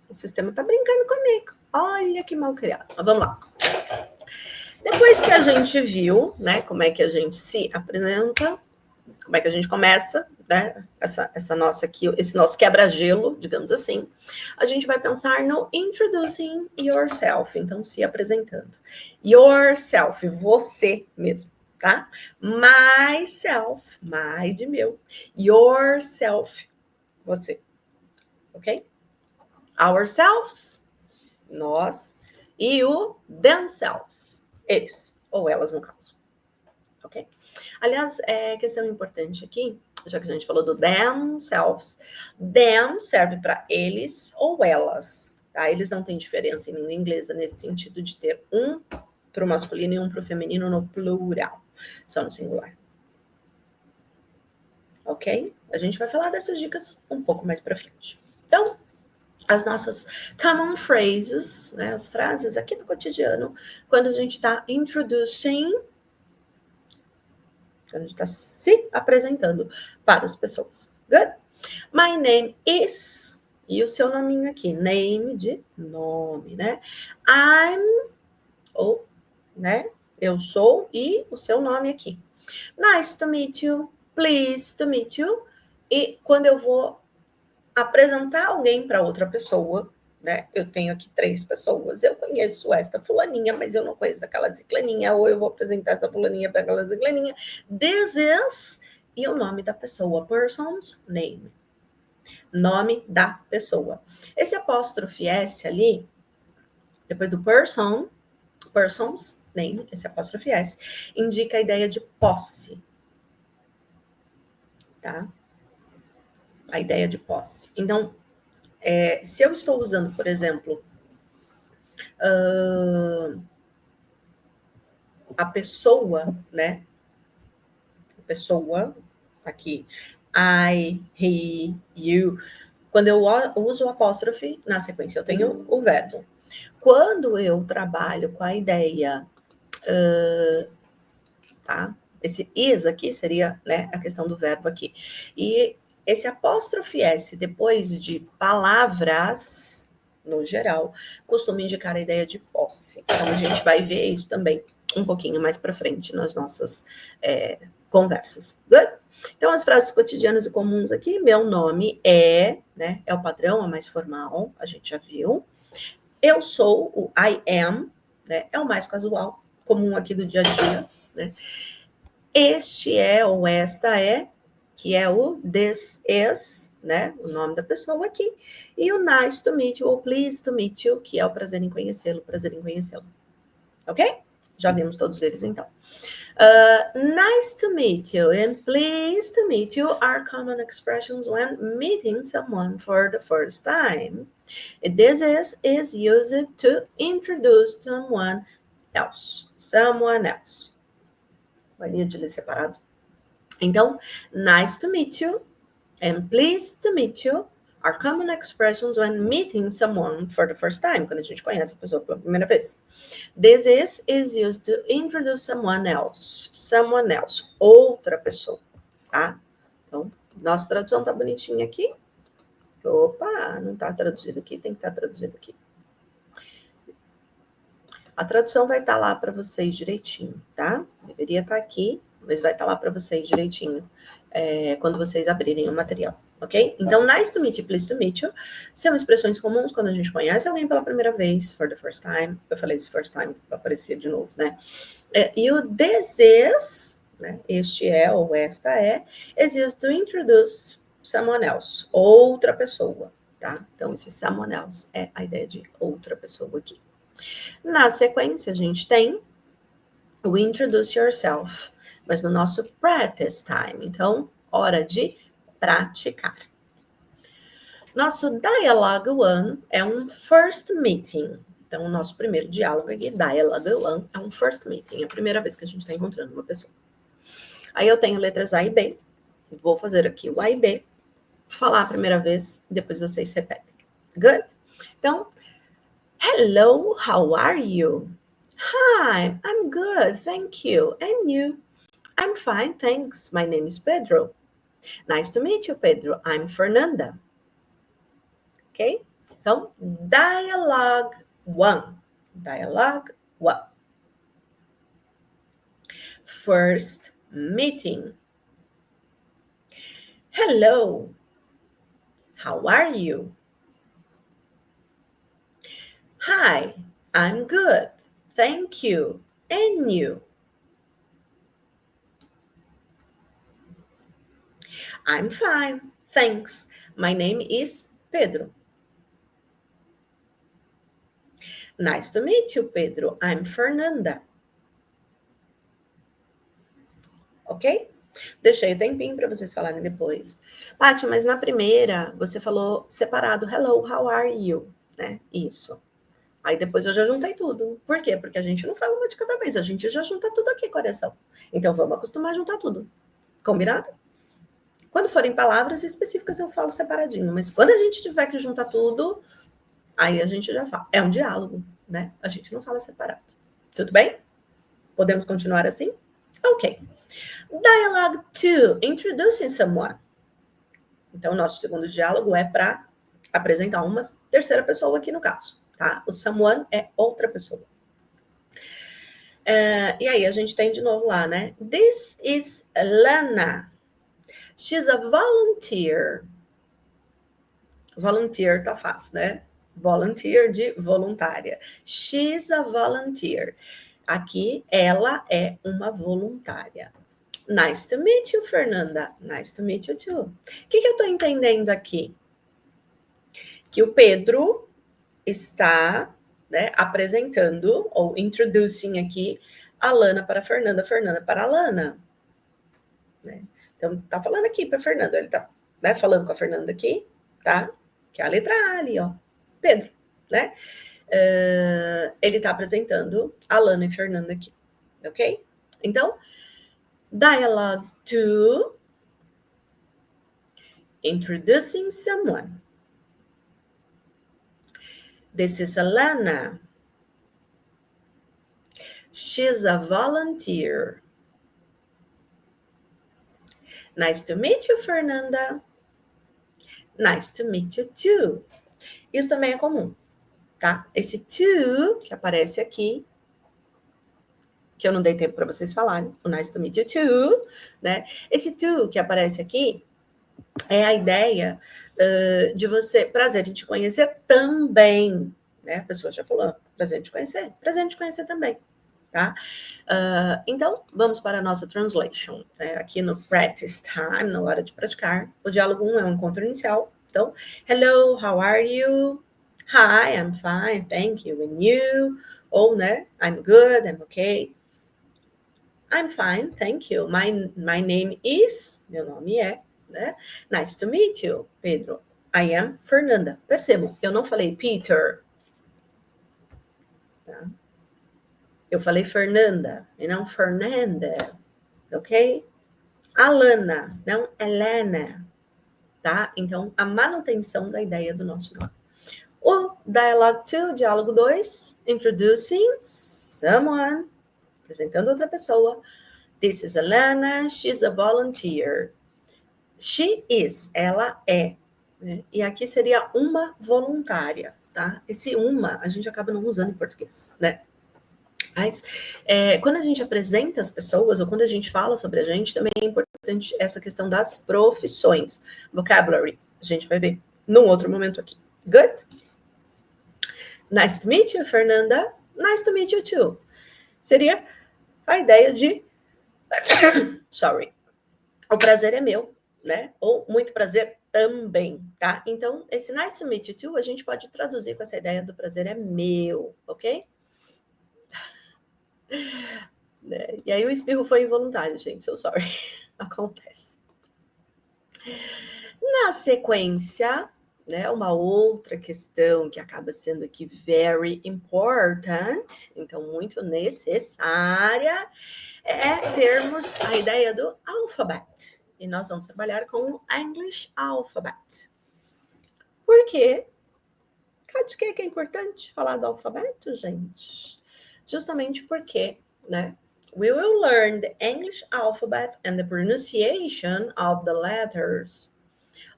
O sistema tá brincando comigo. Olha que mal criado. Mas vamos lá. Depois que a gente viu, né, como é que a gente se apresenta, como é que a gente começa, né? Essa nossa aqui, esse nosso quebra-gelo, digamos assim, a gente vai pensar no introducing yourself, então se apresentando. Yourself, você mesmo, tá? Myself, my de meu. Yourself, você, ok? Ourselves, nós, e o themselves, eles, ou elas no caso, ok? Aliás, questão importante aqui, já que a gente falou do themselves, them serve para eles ou elas, tá? Eles não têm diferença em língua inglesa nesse sentido de ter um para o masculino e um para o feminino no plural, só no singular. Ok? A gente vai falar dessas dicas um pouco mais para frente. Então, as nossas common phrases, né, as frases aqui do cotidiano, quando a gente está introducing, quando a gente está se apresentando para as pessoas. Good? My name is, e o seu nominho aqui, name de nome, né? I'm, ou, né? Eu sou, e o seu nome aqui. Nice to meet you, pleased to meet you. E quando eu vou apresentar alguém para outra pessoa, né? Eu tenho aqui 3 pessoas, eu conheço esta fulaninha, mas eu não conheço aquela ciclaninha, ou eu vou apresentar essa fulaninha para aquela ciclaninha. This is, e o nome da pessoa, person's name. Nome da pessoa. Esse apóstrofe S ali, depois do person, person's name, esse apóstrofe S, indica a ideia de posse. Tá? A ideia de posse. Então, se eu estou usando, por exemplo, a pessoa, né? A pessoa, aqui, I, he, you. Quando eu uso o apóstrofe, na sequência eu tenho o verbo. Quando eu trabalho com a ideia, tá? Esse is aqui seria, né, a questão do verbo aqui. E esse apóstrofe S, depois de palavras, no geral, costuma indicar a ideia de posse. Então, a gente vai ver isso também um pouquinho mais para frente nas nossas conversas. Good? Então, as frases cotidianas e comuns aqui, meu nome é, né? É o padrão, é mais formal, a gente já viu. Eu sou, o I am, né? É o mais casual, comum aqui do dia a dia, né? Este é ou esta é, que é o this is, né? O nome da pessoa aqui. E o nice to meet you ou pleased to meet you, que é o prazer em conhecê-lo, prazer em conhecê-lo. Ok? Já vimos todos eles então. Nice to meet you and pleased to meet you are common expressions when meeting someone for the first time. This is used to introduce someone else. Someone else. Mania de ler separado. Então, nice to meet you and pleased to meet you are common expressions when meeting someone for the first time, quando a gente conhece a pessoa pela primeira vez. This is used to introduce someone else, outra pessoa, tá? Então, nossa tradução tá bonitinha aqui. Opa, não tá traduzido aqui, tem que estar traduzido aqui. A tradução vai estar lá para vocês direitinho, tá? Deveria estar aqui, mas vai estar lá para vocês direitinho quando vocês abrirem o material, ok? Então, nice to meet you, pleased to meet you, são expressões comuns quando a gente conhece alguém pela primeira vez, for the first time. Eu falei esse first time para aparecer de novo, né? E o this is, né? Este é ou esta é, is used to introduce someone else, outra pessoa, tá? Então, esse someone else é a ideia de outra pessoa aqui. Na sequência, a gente tem o introduce yourself, mas no nosso practice time. Então, hora de praticar. Nosso dialogue one é um first meeting. Então, o nosso primeiro diálogo aqui, dialogue one, é um first meeting. É a primeira vez que a gente está encontrando uma pessoa. Aí eu tenho letras A e B. Vou fazer aqui o A e B. Falar a primeira vez, depois vocês repetem. Good? Então, hello, how are you? Hi, I'm good, thank you. And you? I'm fine, thanks. My name is Pedro. Nice to meet you, Pedro. I'm Fernanda. Ok? Então, dialogue one. Dialogue one. First meeting. Hello. How are you? Hi, I'm good. Thank you. And you? I'm fine, thanks. My name is Pedro. Nice to meet you, Pedro. I'm Fernanda. Ok? Deixei o tempinho para vocês falarem depois. Paty, mas na primeira você falou separado. Hello, how are you? Né? Isso. Aí depois eu já juntei tudo. Por quê? Porque a gente não fala uma de cada vez. A gente já junta tudo aqui, coração. Então vamos acostumar a juntar tudo. Combinado? Quando forem palavras específicas eu falo separadinho. Mas quando a gente tiver que juntar tudo, aí a gente já fala. É um diálogo, né? A gente não fala separado. Tudo bem? Podemos continuar assim? Ok. Dialogue 2, introducing someone. Então, o nosso segundo diálogo é para apresentar uma terceira pessoa aqui no caso, tá? O someone é outra pessoa. E aí, a gente tem de novo lá, né? This is Lana. She's a volunteer. Volunteer tá fácil, né? Volunteer de voluntária. She's a volunteer. Aqui, ela é uma voluntária. Nice to meet you, Fernanda. Nice to meet you too. O que eu estou entendendo aqui? Que o Pedro está, né, apresentando, ou introducing aqui, a Lana para a Fernanda, Fernanda para a Lana. Né? Então, tá falando aqui para a Fernanda. Ele tá, né, falando com a Fernanda aqui, tá? Que é a letra A ali, ó. Pedro, né? Ele tá apresentando a Lana e Fernanda aqui, ok? Então, dialogue 2, introducing someone. This is Alana. She's a volunteer. Nice to meet you, Fernanda. Nice to meet you too. Isso também é comum, tá? Esse to, que aparece aqui, que eu não dei tempo para vocês falarem, o nice to meet you too, né? Esse too que aparece aqui é a ideia de você, prazer de te conhecer também, né? A pessoa já falou, prazer de te conhecer também, tá? Então, vamos para a nossa translation. Né? Aqui no practice time, na hora de praticar, o diálogo 1 é um encontro inicial. Então, hello, how are you? Hi, I'm fine, thank you. And you? Ou, né? I'm good, I'm okay. I'm fine, thank you. My name is, meu nome é, né? Nice to meet you, Pedro. I am Fernanda. Percebam, eu não falei Peter. Tá? Eu falei Fernanda e não Fernanda, ok? Alana, não Helena, tá? Então, a manutenção da ideia do nosso nome. O dialogue 2, diálogo 2, introducing someone, apresentando outra pessoa. This is Alana, she's a volunteer. She is, ela é. Né? E aqui seria uma voluntária, tá? Esse uma a gente acaba não usando em português, né? Mas quando a gente apresenta as pessoas, ou quando a gente fala sobre a gente, também é importante essa questão das profissões. Vocabulary, a gente vai ver num outro momento aqui. Good? Nice to meet you, Fernanda. Nice to meet you too. Seria a ideia de sorry. O prazer é meu, né? Ou muito prazer também, tá? Então, esse nice to meet you too, a gente pode traduzir com essa ideia do prazer é meu, ok? E aí o espirro foi involuntário, gente, so sorry. Acontece. Na sequência, né, uma outra questão que acaba sendo aqui very important, então muito necessária, é termos a ideia do alphabet. E nós vamos trabalhar com o English alphabet. Por quê? De que é importante falar do alfabeto, gente? Justamente porque, né? We will learn the English alphabet and the pronunciation of the letters.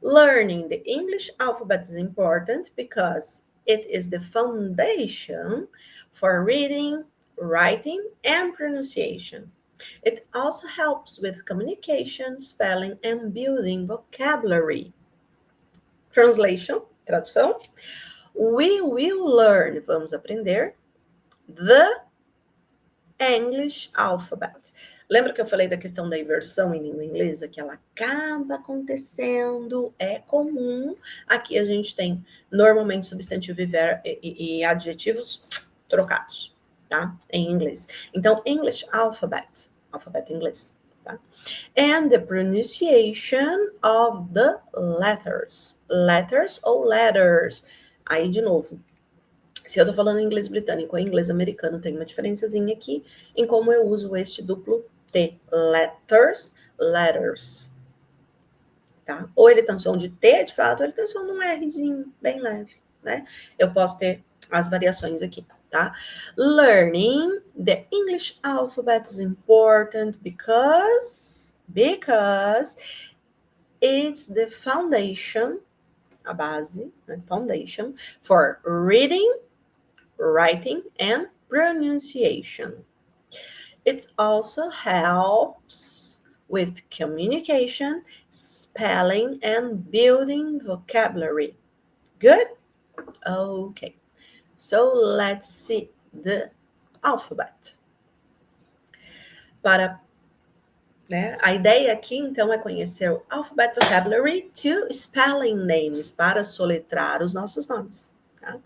Learning the English alphabet is important because it is the foundation for reading, writing, and pronunciation. It also helps with communication, spelling, and building vocabulary. Translation, tradução. We will learn, vamos aprender, the English alphabet. Lembra que eu falei da questão da inversão em língua inglesa? Que ela acaba acontecendo, é comum. Aqui a gente tem normalmente substantivo e adjetivos trocados, tá? Em inglês. Então, English alphabet, alfabeto inglês, tá? And the pronunciation of the letters. Letters ou letters. Aí, de novo, se eu tô falando inglês britânico ou inglês americano, tem uma diferençazinha aqui em como eu uso este duplo T. Letters, letters. Tá? Ou ele tem um som de T, de fato, ou ele tem um som de um Rzinho bem leve, né? Eu posso ter as variações aqui, tá? Learning the English alphabet is important because it's the foundation, a base, né? Foundation, for reading, writing, and pronunciation. It also helps with communication, spelling, and building vocabulary. Good? Okay. So let's see the alphabet. A ideia aqui, então, é conhecer o alphabet vocabulary to spelling names, para soletrar os nossos nomes. Tá?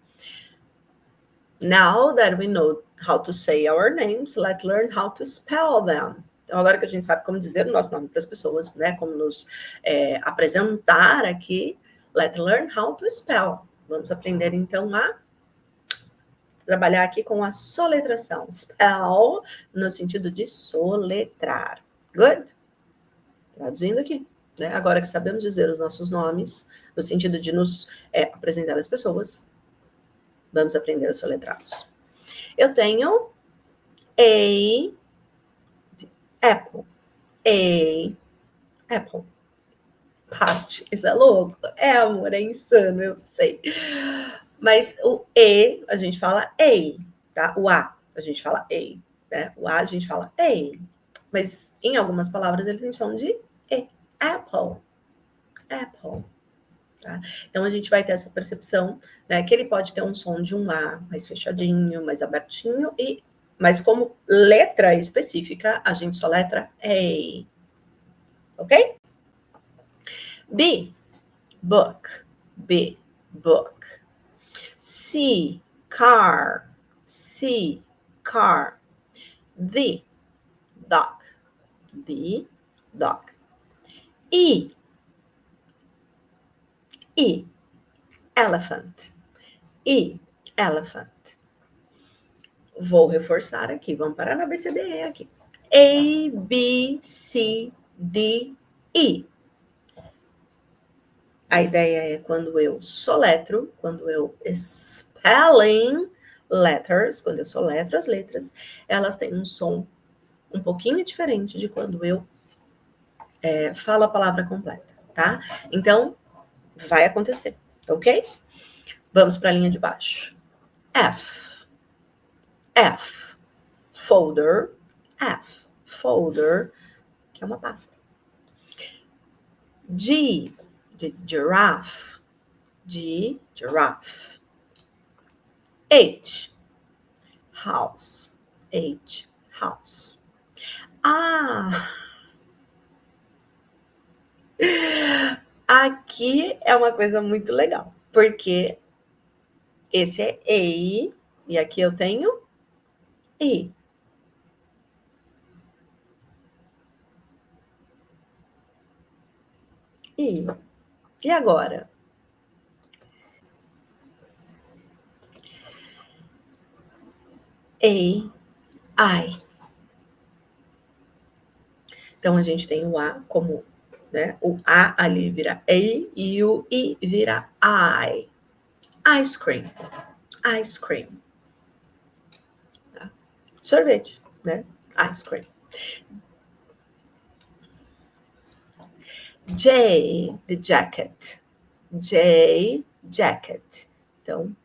Now that we know how to say our names, let's learn how to spell them. Então, agora que a gente sabe como dizer o nosso nome para as pessoas, né, como nos apresentar aqui, let's learn how to spell. Vamos aprender, então, a trabalhar aqui com a soletração. Spell, no sentido de soletrar. Good? Traduzindo aqui. Né? Agora que sabemos dizer os nossos nomes, no sentido de nos apresentar às pessoas, vamos aprender a soletrá-los. Eu tenho a apple. A apple. Paty, isso é louco? Amor, é insano, eu sei. Mas o E, a gente fala A, tá? O A, a gente fala A. né? O A a gente fala A, mas em algumas palavras ele tem som de E. Apple, apple. Tá? Então, a gente vai ter essa percepção, né, que ele pode ter um som de um A mais fechadinho, mais abertinho, mas como letra específica, a gente soletra A. Ok? B, book. B, book. C, car. C, car. D, dog. D, dog. E, elephant. E, elephant. Vou reforçar aqui, vamos parar na ABCDE aqui. A, B, C, D, E. A ideia é quando eu soletro, quando eu spelling letters, quando eu soletro as letras, elas têm um som um pouquinho diferente de quando eu falo a palavra completa, tá? Então, vai acontecer, ok? Vamos para a linha de baixo. F, F, folder, F, folder, que é uma pasta. G, de giraffe, G, giraffe. H, house, H, house. Ah! Aqui é uma coisa muito legal, porque esse é A, e aqui eu tenho I. I. E agora? A, I. Então, a gente tem o A como, né? O A ali vira A e o I vira I. Ice cream. Ice cream. Tá? Sorvete, né? Ice cream. J, the jacket. J, jacket. Então,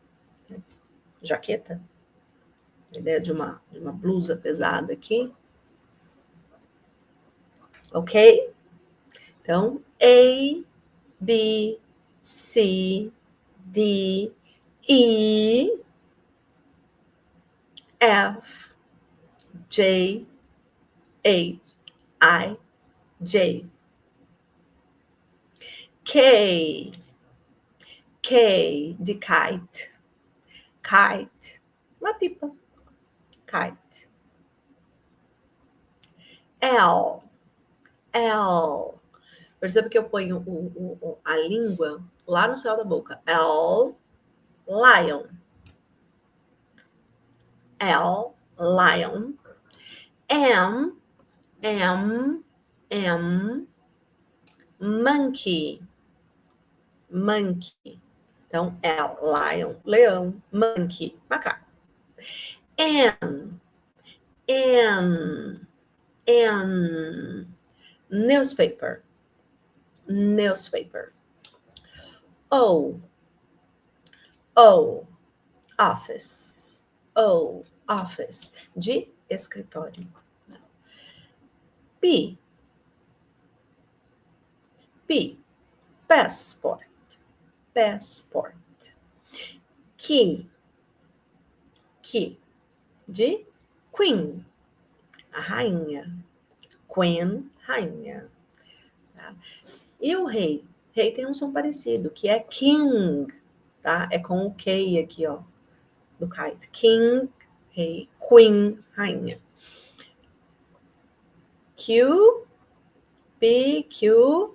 jaqueta. A ideia de uma blusa pesada aqui. Ok? Então, A, B, C, D, E, F, J, H, I, J. K, K de kite. Kite, uma pipa. Kite. L, L. Perceba que eu ponho a língua lá no céu da boca. L, lion. L, lion. M, monkey. Monkey. Então, L, lion, leão, monkey, macaco. N, newspaper. Newspaper. O, office. O, office. De escritório. P, passport. Passport. Key, de queen, a rainha. Queen, rainha. Tá? E o rei? Rei tem um som parecido, que é king, tá? É com o K aqui, ó, do kite. King, rei. Queen, rainha. Q, P, Q,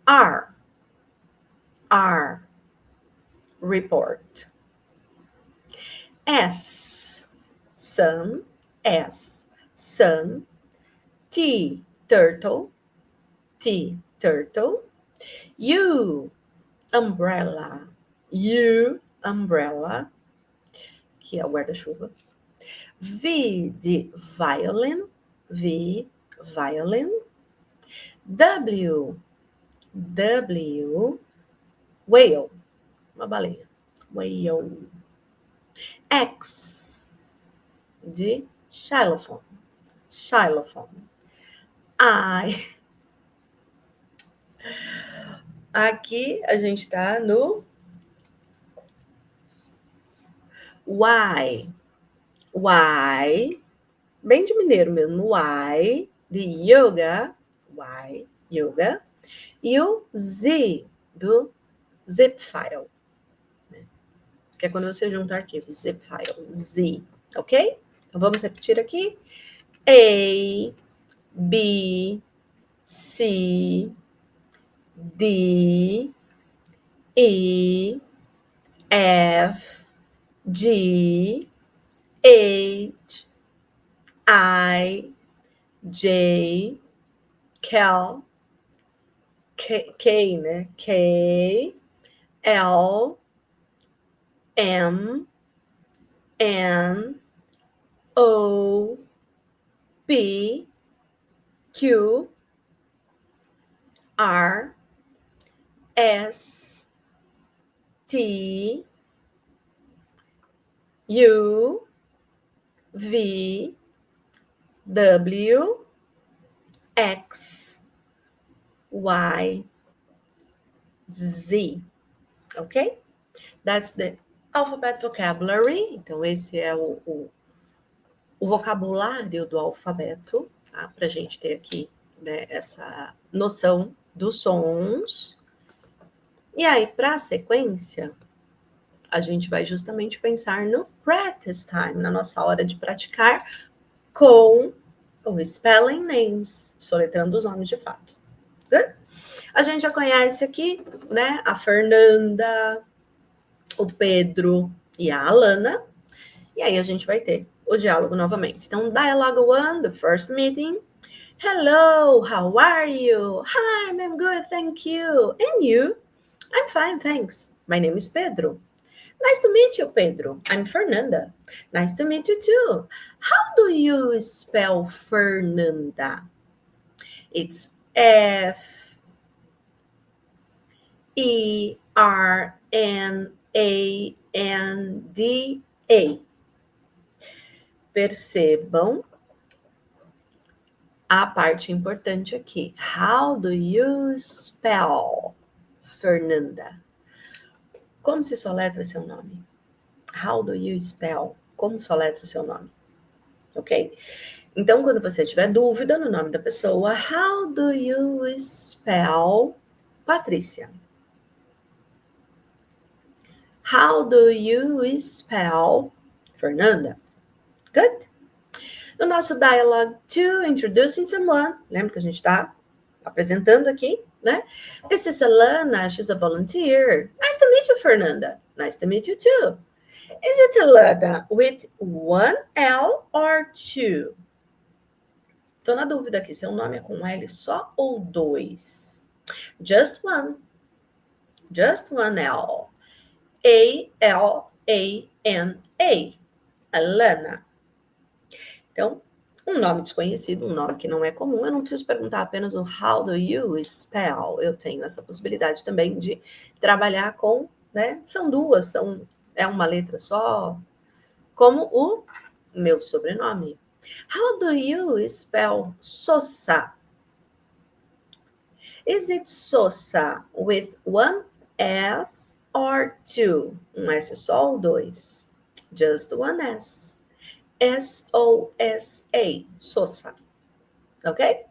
R, report. S, sun, sun. T, turtle, U, umbrella, que é o guarda-chuva. V de violin, W, whale, uma baleia. Whale. X de xylophone. Xylophone. Aqui a gente tá no why. Why, bem de mineiro mesmo. Why, de yoga. Why, yoga. E o Z, do zip file. Que é quando você junta arquivos. Zip file, Z. Ok? Então vamos repetir aqui. A, B, C, D, E, F, G, H, I, J, K, né? K, L, M, N, O, P, Q, R, S, T, U, V, W, X, Y, Z. Ok? That's the alphabet vocabulary. Então, esse é o vocabulário do alfabeto, tá? Para a gente ter aqui, né, essa noção dos sons. E aí, para a sequência, a gente vai justamente pensar no practice time, na nossa hora de praticar com o spelling names, soletrando os nomes de fato. Good? A gente já conhece aqui, né, a Fernanda, o Pedro e a Alana. E aí a gente vai ter o diálogo novamente. Então, dialogue 1, the first meeting. Hello, how are you? Hi, I'm good, thank you. And you? I'm fine, thanks. My name is Pedro. Nice to meet you, Pedro. I'm Fernanda. Nice to meet you too. How do you spell Fernanda? It's F-E-R-N-A-N-D-A. Percebam a parte importante aqui. How do you spell Fernanda? Como se soletra seu nome? How do you spell? Como soletra o seu nome? Ok? Então, quando você tiver dúvida no nome da pessoa, how do you spell Patrícia? How do you spell Fernanda? Good? No nosso dialogue 2, introducing someone, lembra que a gente está apresentando aqui, né? This is Alana, she's a volunteer. Nice to meet you, Fernanda. Nice to meet you too. Is it Alana with one L or two? Tô na dúvida aqui, seu nome é com L só ou dois? Just one. Just one L. A-L-A-N-A. Alana. Então, um nome desconhecido, um nome que não é comum, eu não preciso perguntar apenas o how do you spell. Eu tenho essa possibilidade também de trabalhar com, né? São duas, é uma letra só, como o meu sobrenome. How do you spell Sosa? Is it Sosa with one S or two? Um S só ou dois? Just one S. S-O-S-A, Sosa. Ok?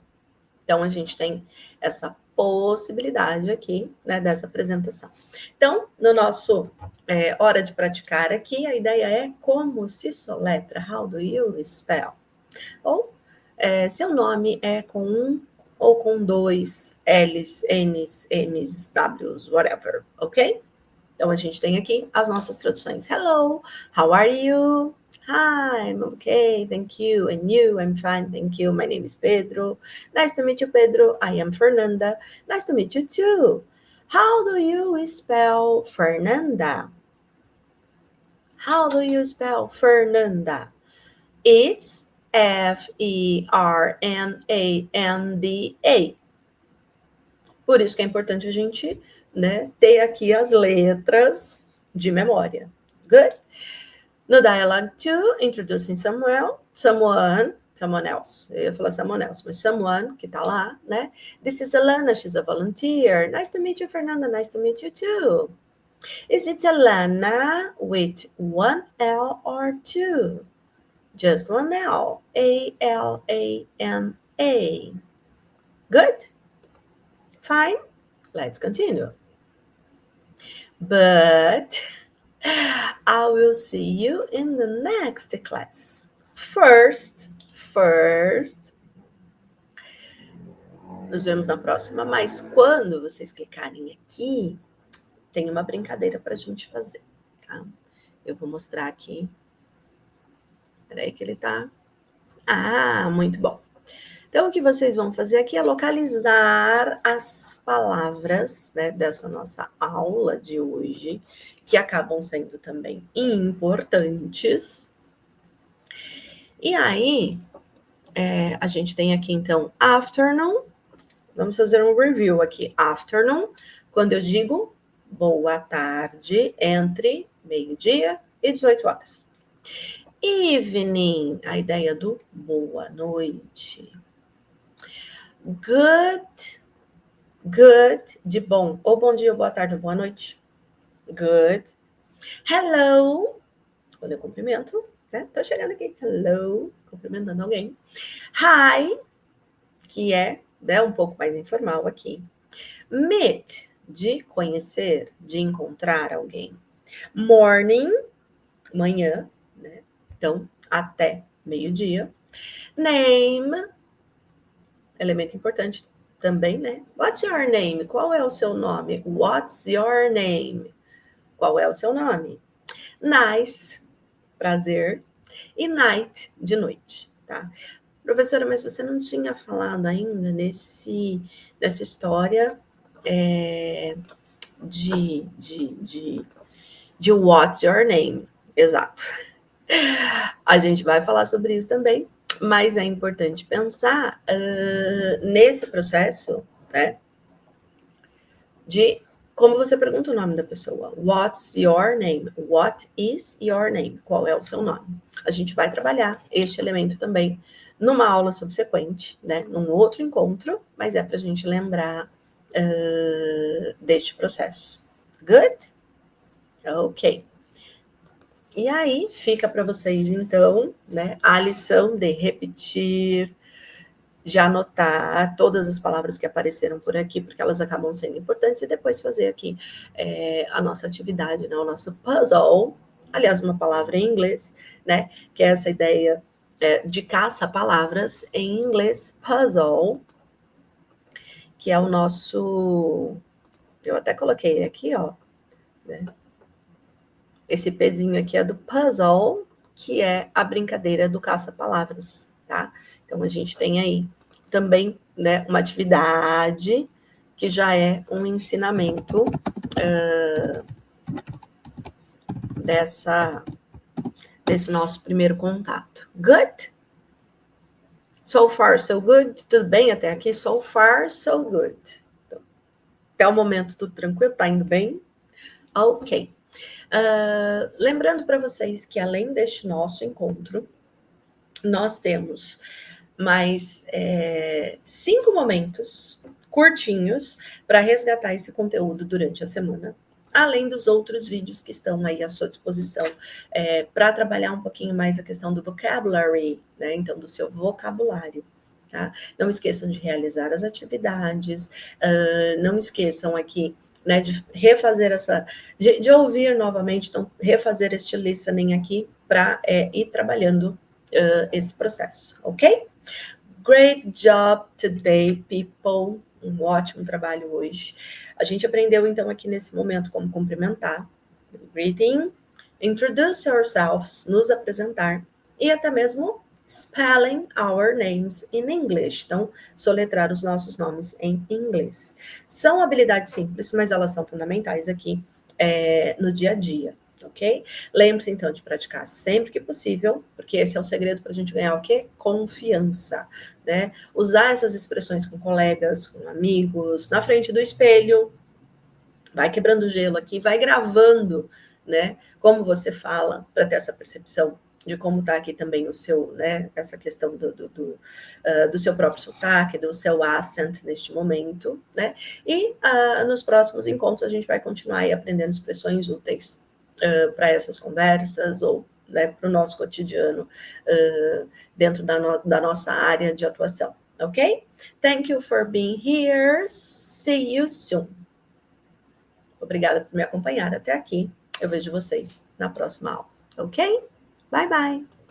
Então, a gente tem essa possibilidade aqui, né, dessa apresentação. Então, no nosso hora de praticar aqui, a ideia é como se soletra. How do you spell? Ou seu nome é com um ou com dois L's, N's, M's, W's, whatever, ok? Então, a gente tem aqui as nossas traduções. Hello, how are you? Hi, I'm okay, thank you. And you? I'm fine, thank you. My name is Pedro. Nice to meet you, Pedro. I am Fernanda. Nice to meet you too. How do you spell Fernanda? How do you spell Fernanda? It's F-E-R-N-A-N-D-A. Por isso que é importante a gente, né, ter aqui as letras de memória. Good? No dialogue 2, introducing Samuel. someone else. Eu ia falar someone else, mas someone que tá lá, né? This is Alana, she's a volunteer. Nice to meet you, Fernanda. Nice to meet you too. Is it Alana with one L or two? Just one L. A-L-A-N-A. Good? Fine. Let's continue. But I will see you in the next class. First, nos vemos na próxima, mas quando vocês clicarem aqui, tem uma brincadeira para a gente fazer, tá? Eu vou mostrar aqui. Peraí que ele tá... Ah, muito bom. Então, o que vocês vão fazer aqui é localizar as palavras, né, dessa nossa aula de hoje, que acabam sendo também importantes. E aí, a gente tem aqui, então, afternoon. Vamos fazer um review aqui. Afternoon, quando eu digo boa tarde, entre meio-dia e 18 horas. Evening, a ideia do boa noite. Good, de bom. Ou bom dia, ou boa tarde, ou boa noite. Good. Hello, quando eu cumprimento, né? Tô chegando aqui. Hello, cumprimentando alguém. Hi, que é, né, um pouco mais informal aqui. Meet, de conhecer, de encontrar alguém. Morning, manhã, né? Então, até meio-dia. Name, elemento importante também, né? What's your name? Qual é o seu nome? What's your name? Qual é o seu nome? Nice, prazer. E night, de noite, tá? Professora, mas você não tinha falado ainda nessa história de what's your name? Exato. A gente vai falar sobre isso também, mas é importante pensar nesse processo, né, de como você pergunta o nome da pessoa. What's your name? What is your name? Qual é o seu nome? A gente vai trabalhar este elemento também numa aula subsequente, né, num outro encontro, mas é para a gente lembrar deste processo. Good? Ok. E aí, fica para vocês, então, né, a lição de repetir, de anotar todas as palavras que apareceram por aqui, porque elas acabam sendo importantes, e depois fazer aqui a nossa atividade, né, o nosso puzzle, aliás, uma palavra em inglês, né, que é essa ideia de caça-palavras em inglês, puzzle, que é o nosso... Eu até coloquei aqui, ó, né? Esse pezinho aqui é do puzzle, que é a brincadeira do caça-palavras, tá? Então, a gente tem aí também, né, uma atividade que já é um ensinamento desse nosso primeiro contato. Good? So far, so good? Tudo bem até aqui? So far, so good. Então, até o momento, tudo tranquilo? Tá indo bem? Ok. Lembrando para vocês que, além deste nosso encontro, nós temos mais 5 momentos curtinhos para resgatar esse conteúdo durante a semana, além dos outros vídeos que estão aí à sua disposição para trabalhar um pouquinho mais a questão do vocabulary, né? Então, do seu vocabulário. Tá? Não esqueçam de realizar as atividades, não esqueçam aqui, né, de refazer de ouvir novamente, então refazer este listening aqui para ir trabalhando esse processo, ok? Great job today, people. Um ótimo trabalho hoje. A gente aprendeu, então, aqui nesse momento como cumprimentar, greeting, introduce ourselves, nos apresentar, e até mesmo spelling our names in English. Então, soletrar os nossos nomes em inglês. São habilidades simples, mas elas são fundamentais aqui no dia a dia, ok? Lembre-se, então, de praticar sempre que possível, porque esse é o segredo para a gente ganhar o quê? Confiança, né? Usar essas expressões com colegas, com amigos, na frente do espelho, vai quebrando o gelo aqui, vai gravando, né? Como você fala, para ter essa percepção de como está aqui também o seu, né, essa questão do seu próprio sotaque, do seu accent neste momento, né? E nos próximos encontros a gente vai continuar aí aprendendo expressões úteis para essas conversas ou, né, para o nosso cotidiano dentro da nossa área de atuação, ok? Thank you for being here. See you soon. Obrigada por me acompanhar até aqui. Eu vejo vocês na próxima aula, ok? Bye, bye!